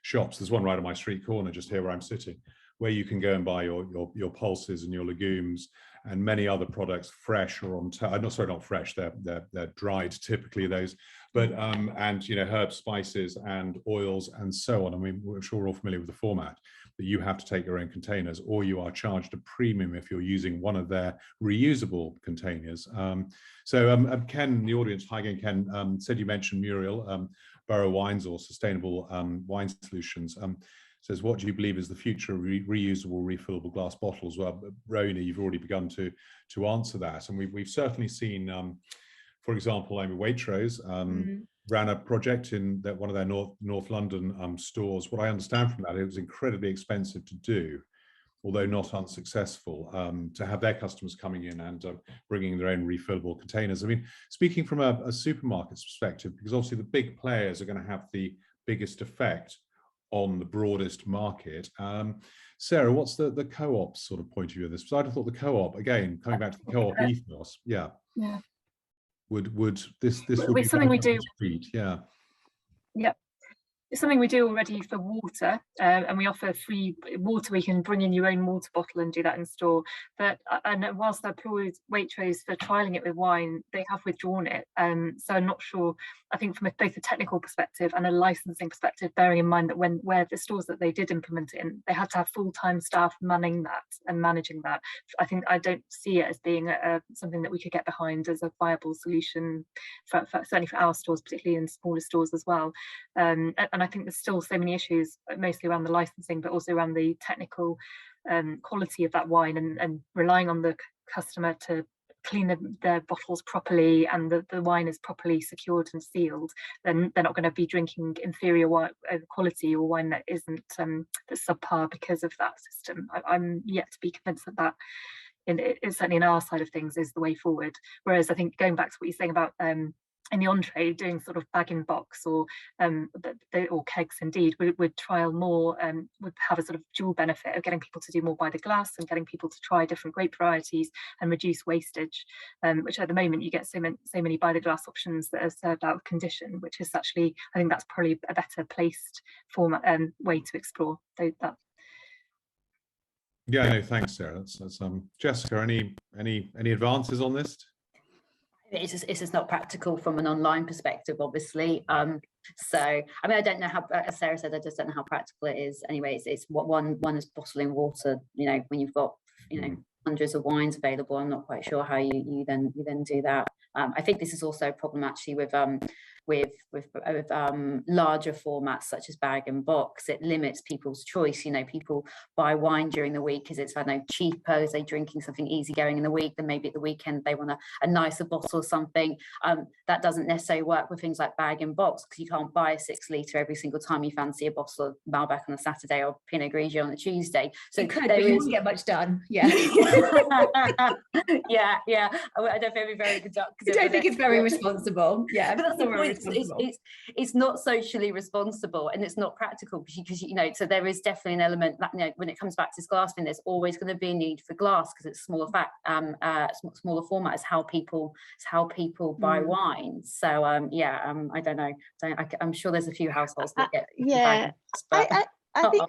shops. There's one right on my street corner just here where I'm sitting, where you can go and buy your pulses and your legumes and many other products, fresh or on not fresh, they're dried typically, those, but and you know, herbs, spices and oils and so on. I mean, we're sure we're all familiar with the format, that you have to take your own containers, or you are charged a premium if you're using one of their reusable containers. So Ken in the audience, hi again Ken, said you mentioned Muriel, Burrow Wines or Sustainable Wine Solutions. Says, what do you believe is the future of reusable, refillable glass bottles? Well, Rowena, you've already begun to answer that, and we've certainly seen, for example, Amy Waitrose ran a project in one of their North London stores. What I understand from that, it was incredibly expensive to do, although not unsuccessful, to have their customers coming in and bringing their own refillable containers. I mean, speaking from a supermarket's perspective, because obviously the big players are going to have the biggest effect on the broadest market. Sarah, what's the co-op sort of point of view of this? Because I'd have thought the co-op, again, coming back to the co-op ethos, would this would be something we do. Yeah. It's something we do already for water, and we offer free water. We can bring in your own water bottle and do that in store. But and whilst I applaud Waitrose for trialling it with wine, they have withdrawn it. So I'm not sure. I think from both a technical perspective and a licensing perspective, bearing in mind that where the stores that they did implement it in, they had to have full-time staff manning that and managing that. I don't see it as being something that we could get behind as a viable solution, certainly for our stores, particularly in smaller stores as well. And I think there's still so many issues, mostly around the licensing, but also around the technical quality of that wine, and relying on the customer to clean their bottles properly and the wine is properly secured and sealed. Then they're not going to be drinking inferior quality or wine that isn't that's subpar because of that system. I'm yet to be convinced that it's certainly in our side of things is the way forward. Whereas I think going back to what you're saying about in the entree, doing sort of bag in box or kegs, indeed, would trial more, would have a sort of dual benefit of getting people to do more by the glass and getting people to try different grape varieties and reduce wastage, which at the moment you get so many by the glass options that are served out of condition, which is actually, I think that's probably a better placed format way to explore that. Yeah, no, thanks, Sarah. That's Jessica. Any advances on this? It's just not practical from an online perspective, obviously. So I mean, I don't know how, as Sarah said, I just don't know how practical it is. Anyway, it's what one is bottling water, you know, when you've got, you know, hundreds of wines available. I'm not quite sure how you then do that. I think this is also a problem actually with larger formats such as bag and box. It limits people's choice. You know, people buy wine during the week because it's, I know, cheaper, as they're drinking something easygoing in the week, then maybe at the weekend they want a nicer bottle or something. That doesn't necessarily work with things like bag and box, because you can't buy a 6 litre every single time you fancy a bottle of Malbec on a Saturday or Pinot Grigio on a Tuesday. So you could, but you wouldn't get much done. Yeah. yeah. I don't think it'd be very productive. I don't think it's very responsible. Yeah, but that's the point. It's not socially responsible, and it's not practical, because you know. So there is definitely an element that, you know, when it comes back to glass, there's always going to be a need for glass because it's smaller smaller format. Is how people buy wine. So I don't know. I'm sure there's a few households that get I think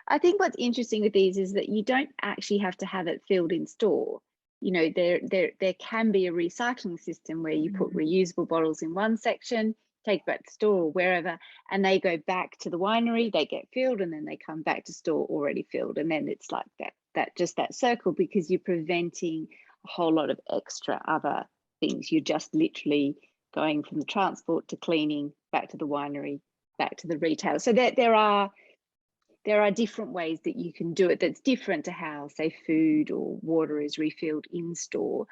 I think what's interesting with these is that you don't actually have to have it filled in store. You know, there can be a recycling system where you put reusable bottles in one section, take back to store or wherever, and they go back to the winery, they get filled, and then they come back to store already filled. And then it's like that circle, because you're preventing a whole lot of extra other things. You're just literally going from the transport to cleaning, back to the winery, back to the retailer. So there are different ways that you can do it that's different to how, say, food or water is refilled in store.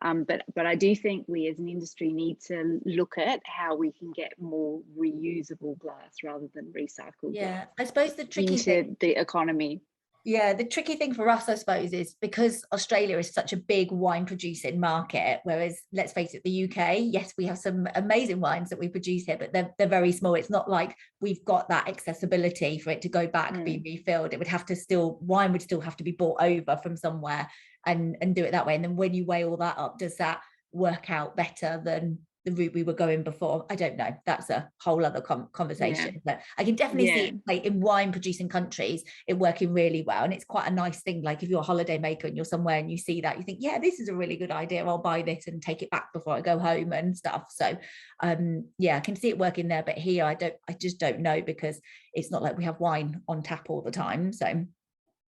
But I do think we as an industry need to look at how we can get more reusable glass rather than recycled glass. I suppose the tricky thing, the economy. Yeah, the tricky thing for us, I suppose, is because Australia is such a big wine producing market, whereas, let's face it, the UK, yes, we have some amazing wines that we produce here, but they're very small. It's not like we've got that accessibility for it to go back, be refilled. It would have to wine would still have to be brought over from somewhere and do it that way. And then when you weigh all that up, does that work out better than the route we were going before? I don't know. That's a whole other conversation. But I can definitely see it, like, in wine producing countries, it working really well. And it's quite a nice thing. Like, if you're a holiday maker and you're somewhere and you see that, you think, yeah, this is a really good idea. I'll buy this and take it back before I go home and stuff. So I can see it working there. But here, I just don't know, because it's not like we have wine on tap all the time. So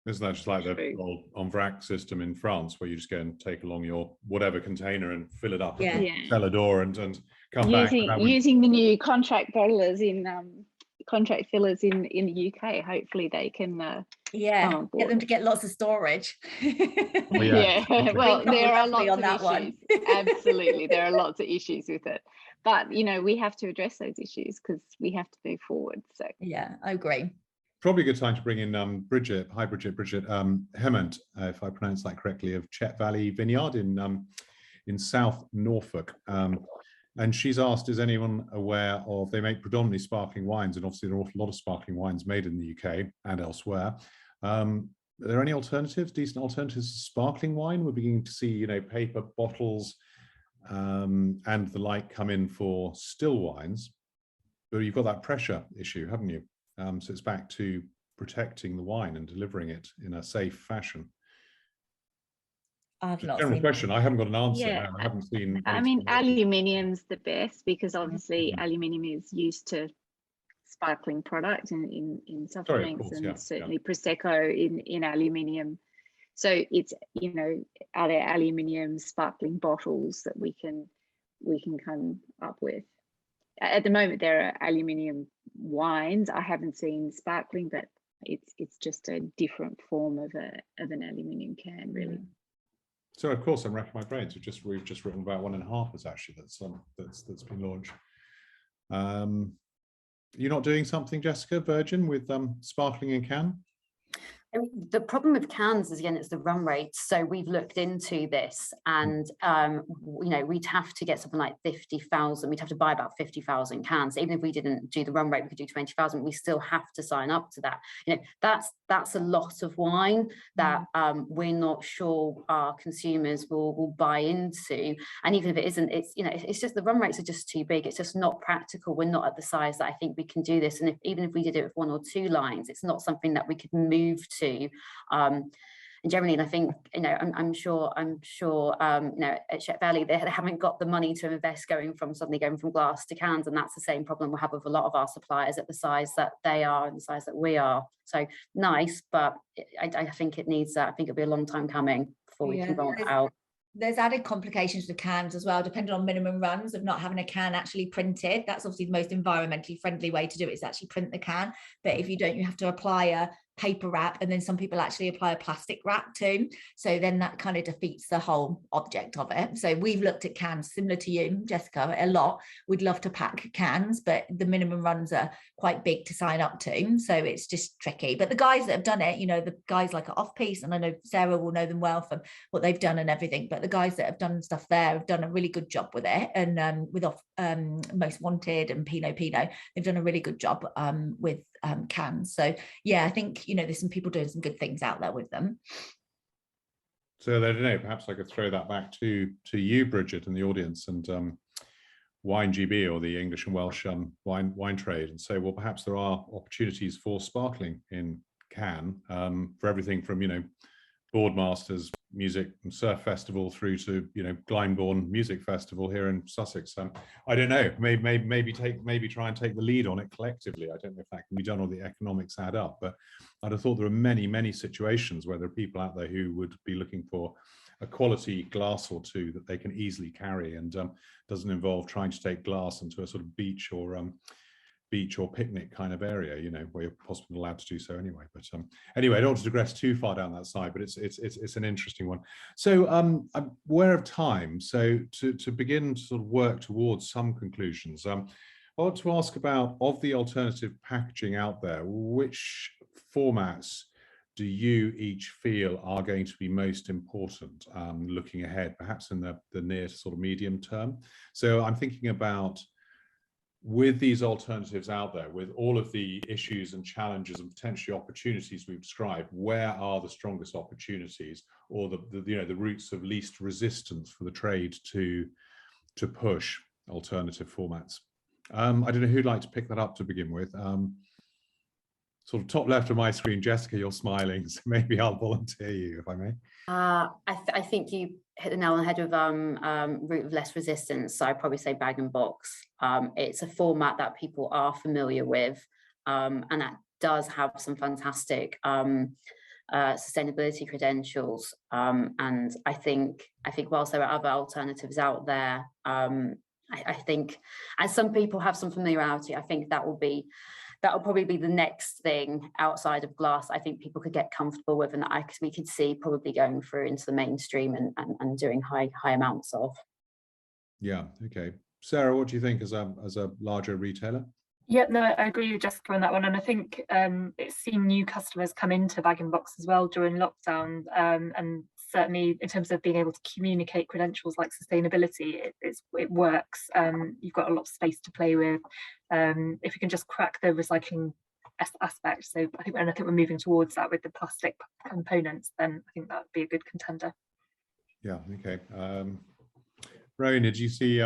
isn't that just like the old en vrac system in France, where you just go and take along your whatever container and fill it up at the cellar door and come back? Using the new contract bottlers in contract fillers in the UK, hopefully they can get them to get lots of storage. Well, there are lots of issues. Absolutely, there are lots of issues with it, but you know, we have to address those issues because we have to move forward. So yeah, I agree. Probably a good time to bring in Bridget. Hi, Bridget Hemant, if I pronounce that correctly, of Chet Valley Vineyard in South Norfolk. And she's asked, is anyone aware of, they make predominantly sparkling wines, and obviously there are an awful lot of sparkling wines made in the UK and elsewhere. Are there any alternatives, decent alternatives to sparkling wine? We're beginning to see, you know, paper bottles and the like come in for still wines, but you've got that pressure issue, haven't you? So it's back to protecting the wine and delivering it in a safe fashion. I've not general seen question. I haven't got an answer. Yeah. I haven't seen. I mean, aluminium's the best, because obviously aluminium is used to sparkling product in soft drinks, and certainly Prosecco in aluminium. So it's, you know, are there aluminium sparkling bottles that we can come up with? At the moment, there are aluminium wines. I haven't seen sparkling, but it's just a different form of an aluminium can, really. So of course, I'm racking my brains. We've just written about one in Harpers actually that's been launched. You're not doing something, Jessica, Virgin, with sparkling in can? I mean, the problem with cans is, again, it's the run rate. So we've looked into this, and you know, we'd have to get something like 50,000. We'd have to buy about 50,000 cans. Even if we didn't do the run rate, we could do 20,000. We still have to sign up to that. You know, that's a lot of wine that we're not sure our consumers will buy into. And even if it isn't, it's, you know, it's just the run rates are just too big. It's just not practical. We're not at the size that I think we can do this. And even if we did it with 1 or 2 lines, it's not something that we could move to. generally, and I think, you know, I'm sure, you know, at Shep Valley, they haven't got the money to invest suddenly going from glass to cans, and that's the same problem we have with a lot of our suppliers at the size that they are and the size that we are. So nice, but I think it needs that. I think it'll be a long time coming before we can roll it out. There's added complications with cans as well, depending on minimum runs of not having a can actually printed. That's obviously the most environmentally friendly way to do it, is actually print the can. But if you don't, you have to apply a paper wrap, and then some people actually apply a plastic wrap too. So then that kind of defeats the whole object of it. So we've looked at cans similar to you, Jessica, a lot. We'd love to pack cans, but the minimum runs are quite big to sign up to. So it's just tricky. But the guys that have done it, you know, the guys like Off Piece, and I know Sarah will know them well from what they've done and everything, but the guys that have done stuff there have done a really good job with it. And with Most Wanted and Pinot, they've done a really good job with cans. So yeah, I think, you know, there's some people doing some good things out there with them. So I don't know, perhaps I could throw that back to you, Bridget, and the audience, and Wine GB, or the English and Welsh wine trade, and say, well, perhaps there are opportunities for sparkling in can, for everything from, you know, Boardmasters Music and Surf Festival through to, you know, Glyndebourne Music Festival here in Sussex. I don't know, maybe try and take the lead on it collectively. I don't know if that can be done or the economics add up, but I'd have thought there are many situations where there are people out there who would be looking for a quality glass or two that they can easily carry, and doesn't involve trying to take glass into a sort of beach or picnic kind of area, you know, where you're possibly allowed to do so anyway. But anyway, I don't want to digress too far down that side, but it's an interesting one. So I'm aware of time, so to begin to sort of work towards some conclusions, I want to ask about, of the alternative packaging out there, which formats do you each feel are going to be most important looking ahead, perhaps in the near to sort of medium term? So I'm thinking about, with these alternatives out there, with all of the issues and challenges and potentially opportunities we've described, where are the strongest opportunities, or the routes of least resistance for the trade to push alternative formats? I don't know who'd like to pick that up to begin with. Sort of top left of my screen, Jessica, you're smiling, so maybe I'll volunteer you, if I may. I think you hit the nail on the head with route of less resistance. So I'd probably say bag and box. It's a format that people are familiar with, and that does have some fantastic sustainability credentials. And I think whilst there are other alternatives out there, I think, as some people have some familiarity, I think that will probably be the next thing outside of glass I think people could get comfortable with, and that we could see probably going through into the mainstream and doing high amounts of. Yeah, okay. Sarah, what do you think as a larger retailer? Yeah, no, I agree with Jessica on that one. And I think it's seen new customers come into Bag and Box as well during lockdown. And certainly in terms of being able to communicate credentials like sustainability, it works. You've got a lot of space to play with. If you can just crack the recycling aspect. So I think we're moving towards that with the plastic components, then I think that would be a good contender. Yeah, okay. Rowena, do you see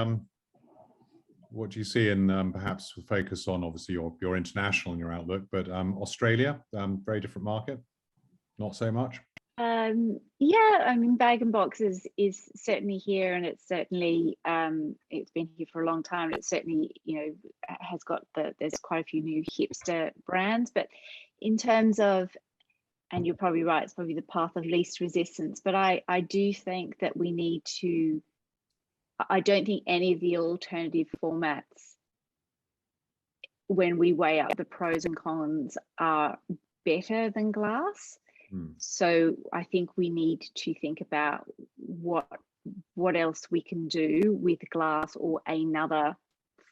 what do you see in perhaps focus on, obviously you're international in your outlook, but Australia, very different market, not so much? Yeah, I mean, Bag and Box is certainly here, and it's certainly it's been here for a long time. It's certainly, you know, has got there's quite a few new hipster brands, but in terms of, and you're probably right, it's probably the path of least resistance, but I do think that we need to, I don't think any of the alternative formats, when we weigh up the pros and cons, are better than glass. So I think we need to think about what else we can do with glass or another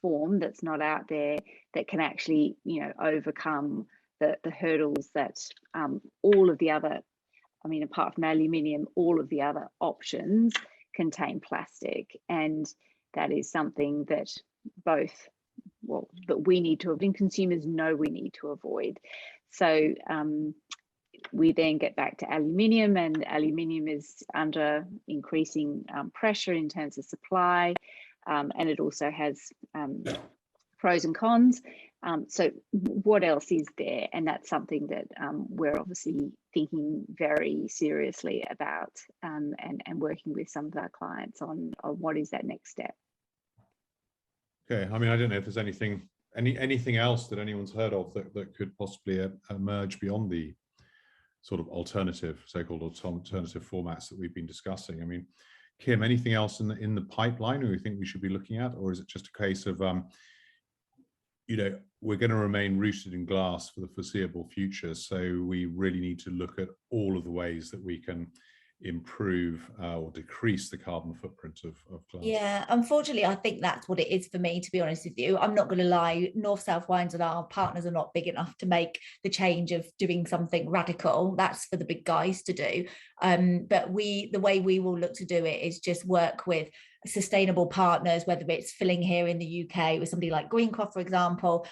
form that's not out there that can actually, you know, overcome the hurdles that all of the other, I mean, apart from aluminium, all of the other options contain plastic, and that is something that that we need to avoid, and consumers know we need to avoid. So we then get back to aluminium, and aluminium is under increasing pressure in terms of supply, and it also has pros and cons. So what else is there? And that's something that we're obviously thinking very seriously about, and working with some of our clients on what is that next step. Okay, I mean, I don't know if there's anything else that anyone's heard of that could possibly emerge beyond the sort of so-called alternative formats that we've been discussing. I mean, Kim, anything else in the pipeline you think we should be looking at, or is it just a case of you know, we're going to remain rooted in glass for the foreseeable future, so we really need to look at all of the ways that we can improve or decrease the carbon footprint of glass? Yeah, unfortunately, I think that's what it is for me, to be honest with you. I'm not going to lie, North-South Wines and our partners are not big enough to make the change of doing something radical. That's for the big guys to do. But the way we will look to do it is just work with sustainable partners, whether it's filling here in the UK with somebody like Greencroft, for example,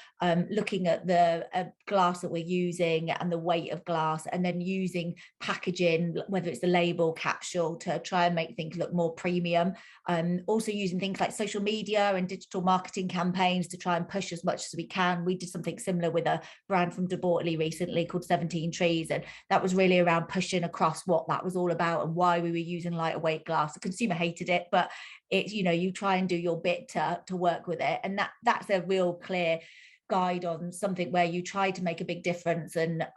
looking at the glass that we're using and the weight of glass, and then using packaging, whether it's the label, capsule, to try and make things look more premium. Also using things like social media and digital marketing campaigns to try and push as much as we can. We did something similar with a brand from De Bortley recently called 17 Trees, and that was really around pushing across what that was all about and why we were using lighter weight glass. The consumer hated it, but it's, you know, you try and do your bit to work with it, and that's a real clear guide on something where you try to make a big difference and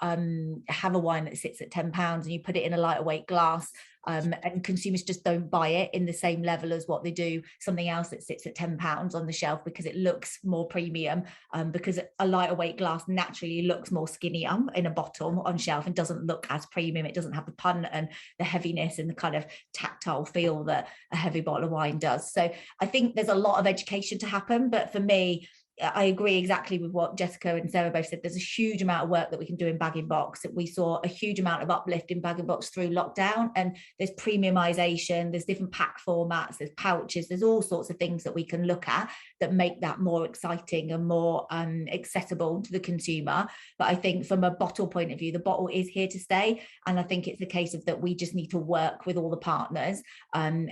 have a wine that sits at £10 and you put it in a lighter weight glass, and consumers just don't buy it in the same level as what they do something else that sits at £10 on the shelf, because it looks more premium, because a lighter weight glass naturally looks more skinnier in a bottle on shelf and doesn't look as premium. It doesn't have the punt and the heaviness and the kind of tactile feel that a heavy bottle of wine does. So I think there's a lot of education to happen, but for me, I agree exactly with what Jessica and Sarah both said. There's a huge amount of work that we can do in bag-in-box. We saw a huge amount of uplift in bag-in-box through lockdown, and there's premiumization, there's different pack formats, there's pouches, there's all sorts of things that we can look at that make that more exciting and more accessible to the consumer. But I think from a bottle point of view, the bottle is here to stay, and I think it's a case of that we just need to work with all the partners and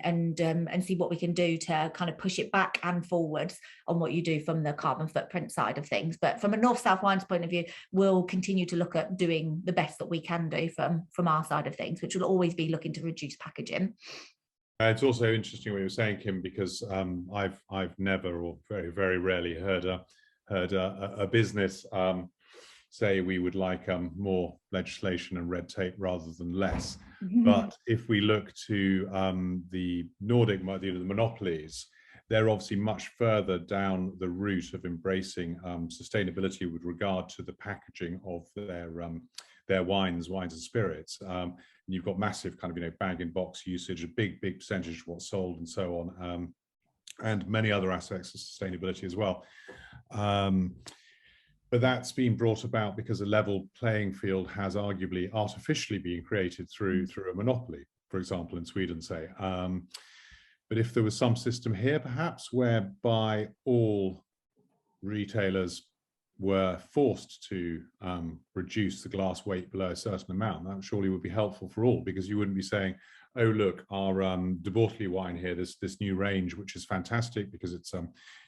see what we can do to kind of push it back and forwards on what you do from the carbon footprint side of things. But from a North-South Wines point of view, we'll continue to look at doing the best that we can do from our side of things, which will always be looking to reduce packaging. It's also interesting what you were saying, Kim, because I've never, or very, very rarely heard a business say we would like more legislation and red tape rather than less. But if we look to the Nordic, the monopolies, they're obviously much further down the route of embracing sustainability with regard to the packaging of their wines and spirits. You've got massive kind of, you know, bag-in-box usage, a big percentage of what's sold and so on, and many other aspects of sustainability as well. But that's been brought about because a level playing field has arguably artificially been created through a monopoly, for example, in Sweden, say. But if there was some system here, perhaps, whereby all retailers were forced to reduce the glass weight below a certain amount, that surely would be helpful for all, because you wouldn't be saying, oh, look, our De Bortley wine here, this new range, which is fantastic because it's,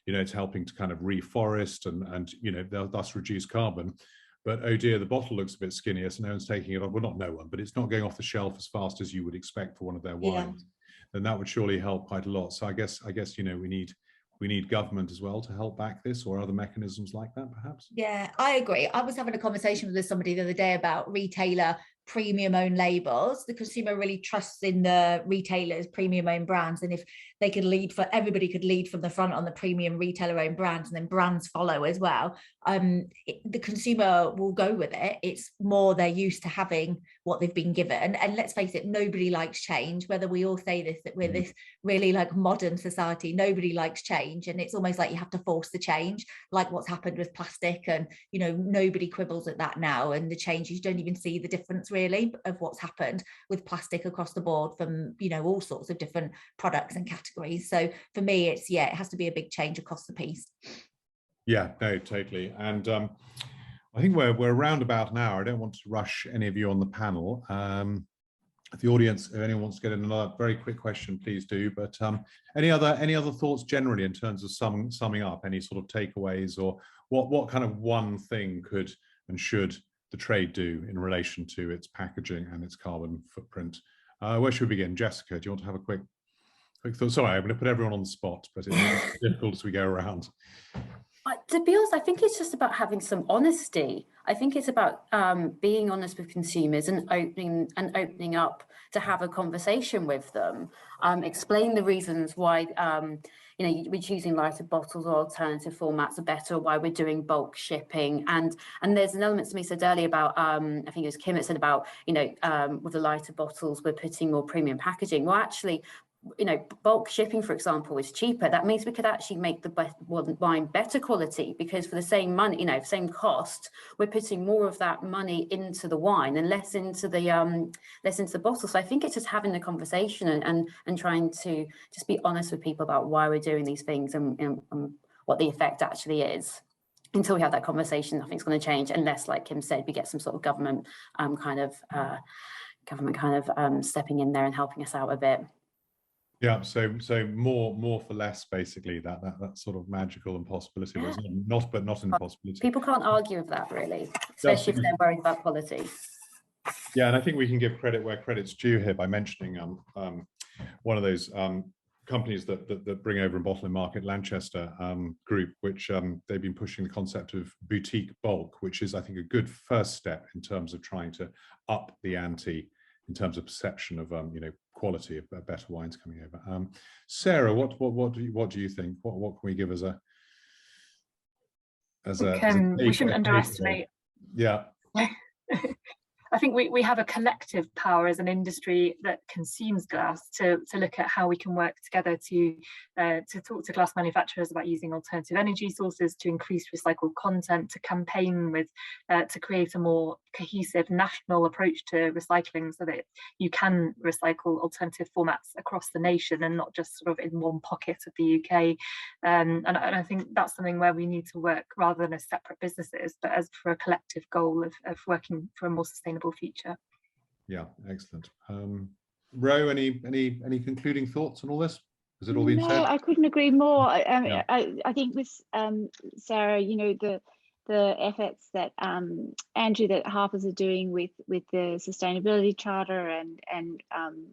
you know, it's helping to kind of reforest and you know, thus reduce carbon. But oh dear, the bottle looks a bit skinnier, so no one's taking it off. Well, not no one, but it's not going off the shelf as fast as you would expect for one of their wines. Yeah. Then that would surely help quite a lot. So I guess you know, we need government as well to help back this, or other mechanisms like that, perhaps. Yeah, I agree. I was having a conversation with somebody the other day about retailer premium owned labels. The consumer really trusts in the retailers' premium owned brands, and if they could everybody could lead from the front on the premium retailer owned brands, and then brands follow as well, the consumer will go with it. It's more they're used to having what they've been given, and let's face it, nobody likes change. Whether we all say this, that we're this really like modern society, nobody likes change, and it's almost like you have to force the change, like what's happened with plastic. And you know, nobody quibbles at that now, and the change, you don't even see the difference really of what's happened with plastic across the board from, you know, all sorts of different products and categories. So for me, it's, yeah, it has to be a big change across the piece. Yeah, no, totally. And I think we're around about an hour. I don't want to rush any of you on the panel. The audience, if anyone wants to get in another very quick question, please do. But any other thoughts generally in terms of summing up, any sort of takeaways, or what kind of one thing could and should the trade do in relation to its packaging and its carbon footprint? Where should we begin? Jessica, do you want to have a quick thought? Sorry, I'm going to put everyone on the spot, but it's difficult as we go around. To be honest, I think it's just about having some honesty. I think it's about being honest with consumers and opening up to have a conversation with them. Explain the reasons why we're choosing lighter bottles or alternative formats are better, why we're doing bulk shipping, and there's an element to me said earlier about I think it was Kim that said about with the lighter bottles we're putting more premium packaging. Well, actually, bulk shipping, for example, is cheaper. That means we could actually make the wine better quality, because for the same money, same cost, we're putting more of that money into the wine and less into the bottle. So I think it's just having the conversation and trying to just be honest with people about why we're doing these things and what the effect actually is. Until we have that conversation, nothing's going to change unless, like Kim said, we get some sort of government stepping in there and helping us out a bit. Yeah, so more for less, basically, that sort of magical impossibility, but not an impossibility. People can't argue with that, really, especially if they're worried about quality. Yeah, and I think we can give credit where credit's due here by mentioning one of those companies that bring over and bottle in market, Lanchester Group, which they've been pushing the concept of boutique bulk, which is, I think, a good first step in terms of trying to up the ante in terms of perception of quality of better wines coming over. Sarah, what do you think? What can we give as a we shouldn't underestimate. Yeah. I think we have a collective power as an industry that consumes glass to look at how we can work together to talk to glass manufacturers about using alternative energy sources, to increase recycled content, to campaign with, to create a more cohesive national approach to recycling, so that you can recycle alternative formats across the nation and not just sort of in one pocket of the UK. And I think that's something where we need to work rather than as separate businesses, but as for a collective goal of working for a more sustainable future. Yeah, excellent. Ro, any concluding thoughts on all this? Has it all been said? No, I couldn't agree more. I think with Sarah, the efforts that Andrew, that Harpers are doing with the Sustainability Charter and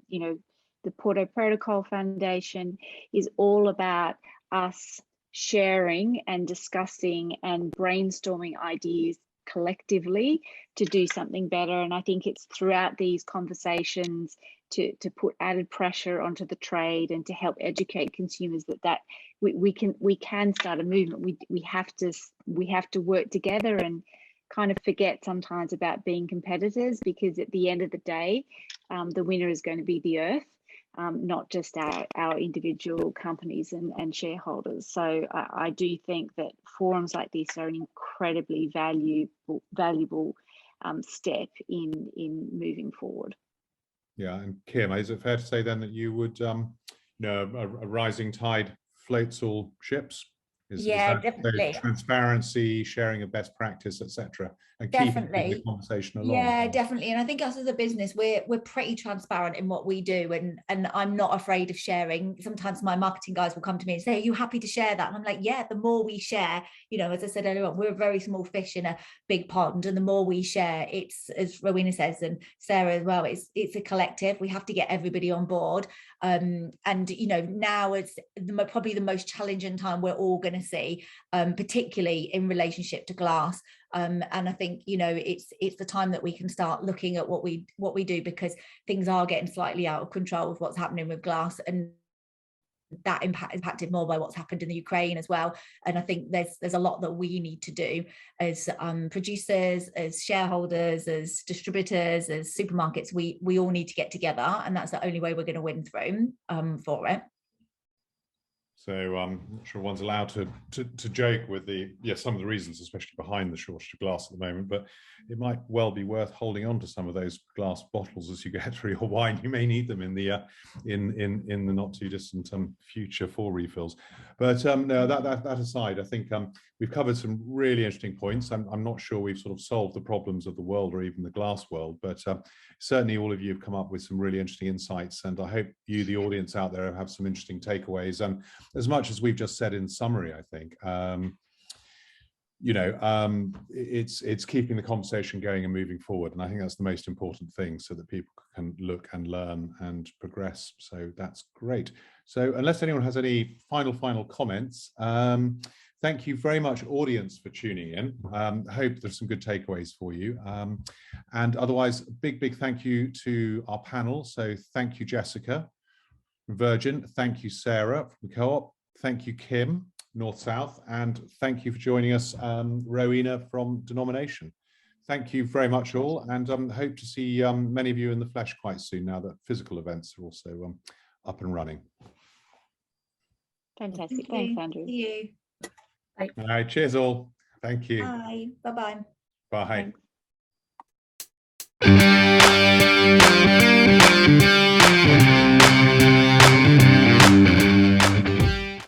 the Porto Protocol Foundation is all about us sharing and discussing and brainstorming ideas collectively to do something better. And I think it's throughout these conversations to put added pressure onto the trade and to help educate consumers that we can start a movement. We have to work together and kind of forget sometimes about being competitors, because at the end of the day, the winner is going to be the earth, not just our individual companies and shareholders. So I do think that forums like this are an incredibly valuable step in moving forward. Yeah, and Kim, is it fair to say then that you would, a rising tide floats all ships? Yeah, definitely. Transparency, sharing of best practice, etc., and keeping the conversation along. Yeah, definitely. And I think us as a business, we're pretty transparent in what we do, and I'm not afraid of sharing. Sometimes my marketing guys will come to me and say, "Are you happy to share that?" And I'm like, "Yeah." The more we share, as I said earlier on, we're a very small fish in a big pond, and the more we share, it's, as Rowena says and Sarah as well, it's a collective. We have to get everybody on board. And now it's probably the most challenging time we're all going to see, particularly in relationship to glass. And I think it's the time that we can start looking at what we do, because things are getting slightly out of control with what's happening with glass, and that impacted more by what's happened in the Ukraine as well. And I think there's a lot that we need to do as producers, as shareholders, as distributors, as supermarkets. We all need to get together, and that's the only way we're going to win through for it. So I'm not sure one's allowed to joke with some of the reasons, especially behind the shortage of glass at the moment, but it might well be worth holding on to some of those glass bottles as you get through your wine. You may need them in the not too distant future for refills. But no, that aside, I think we've covered some really interesting points. I'm not sure we've sort of solved the problems of the world or even the glass world, but certainly all of you have come up with some really interesting insights, and I hope you, the audience out there, have some interesting takeaways. As much as we've just said in summary, I think you know, it's keeping the conversation going and moving forward. And I think that's the most important thing, so that people can look and learn and progress. So that's great. So unless anyone has any final comments, thank you very much, audience, for tuning in. I hope there's some good takeaways for you. And otherwise, big thank you to our panel. So thank you, Jessica from Virgin. Thank you, Sarah from Co-op. Thank you, Kim, North-South. And thank you for joining us, Rowena from Denomination. Thank you very much all, and hope to see many of you in the flesh quite soon, now that physical events are also up and running. Fantastic. Thanks, Andrew. See you. Bye. All right, cheers all. Thank you. Bye. Bye-bye. Bye. Thanks.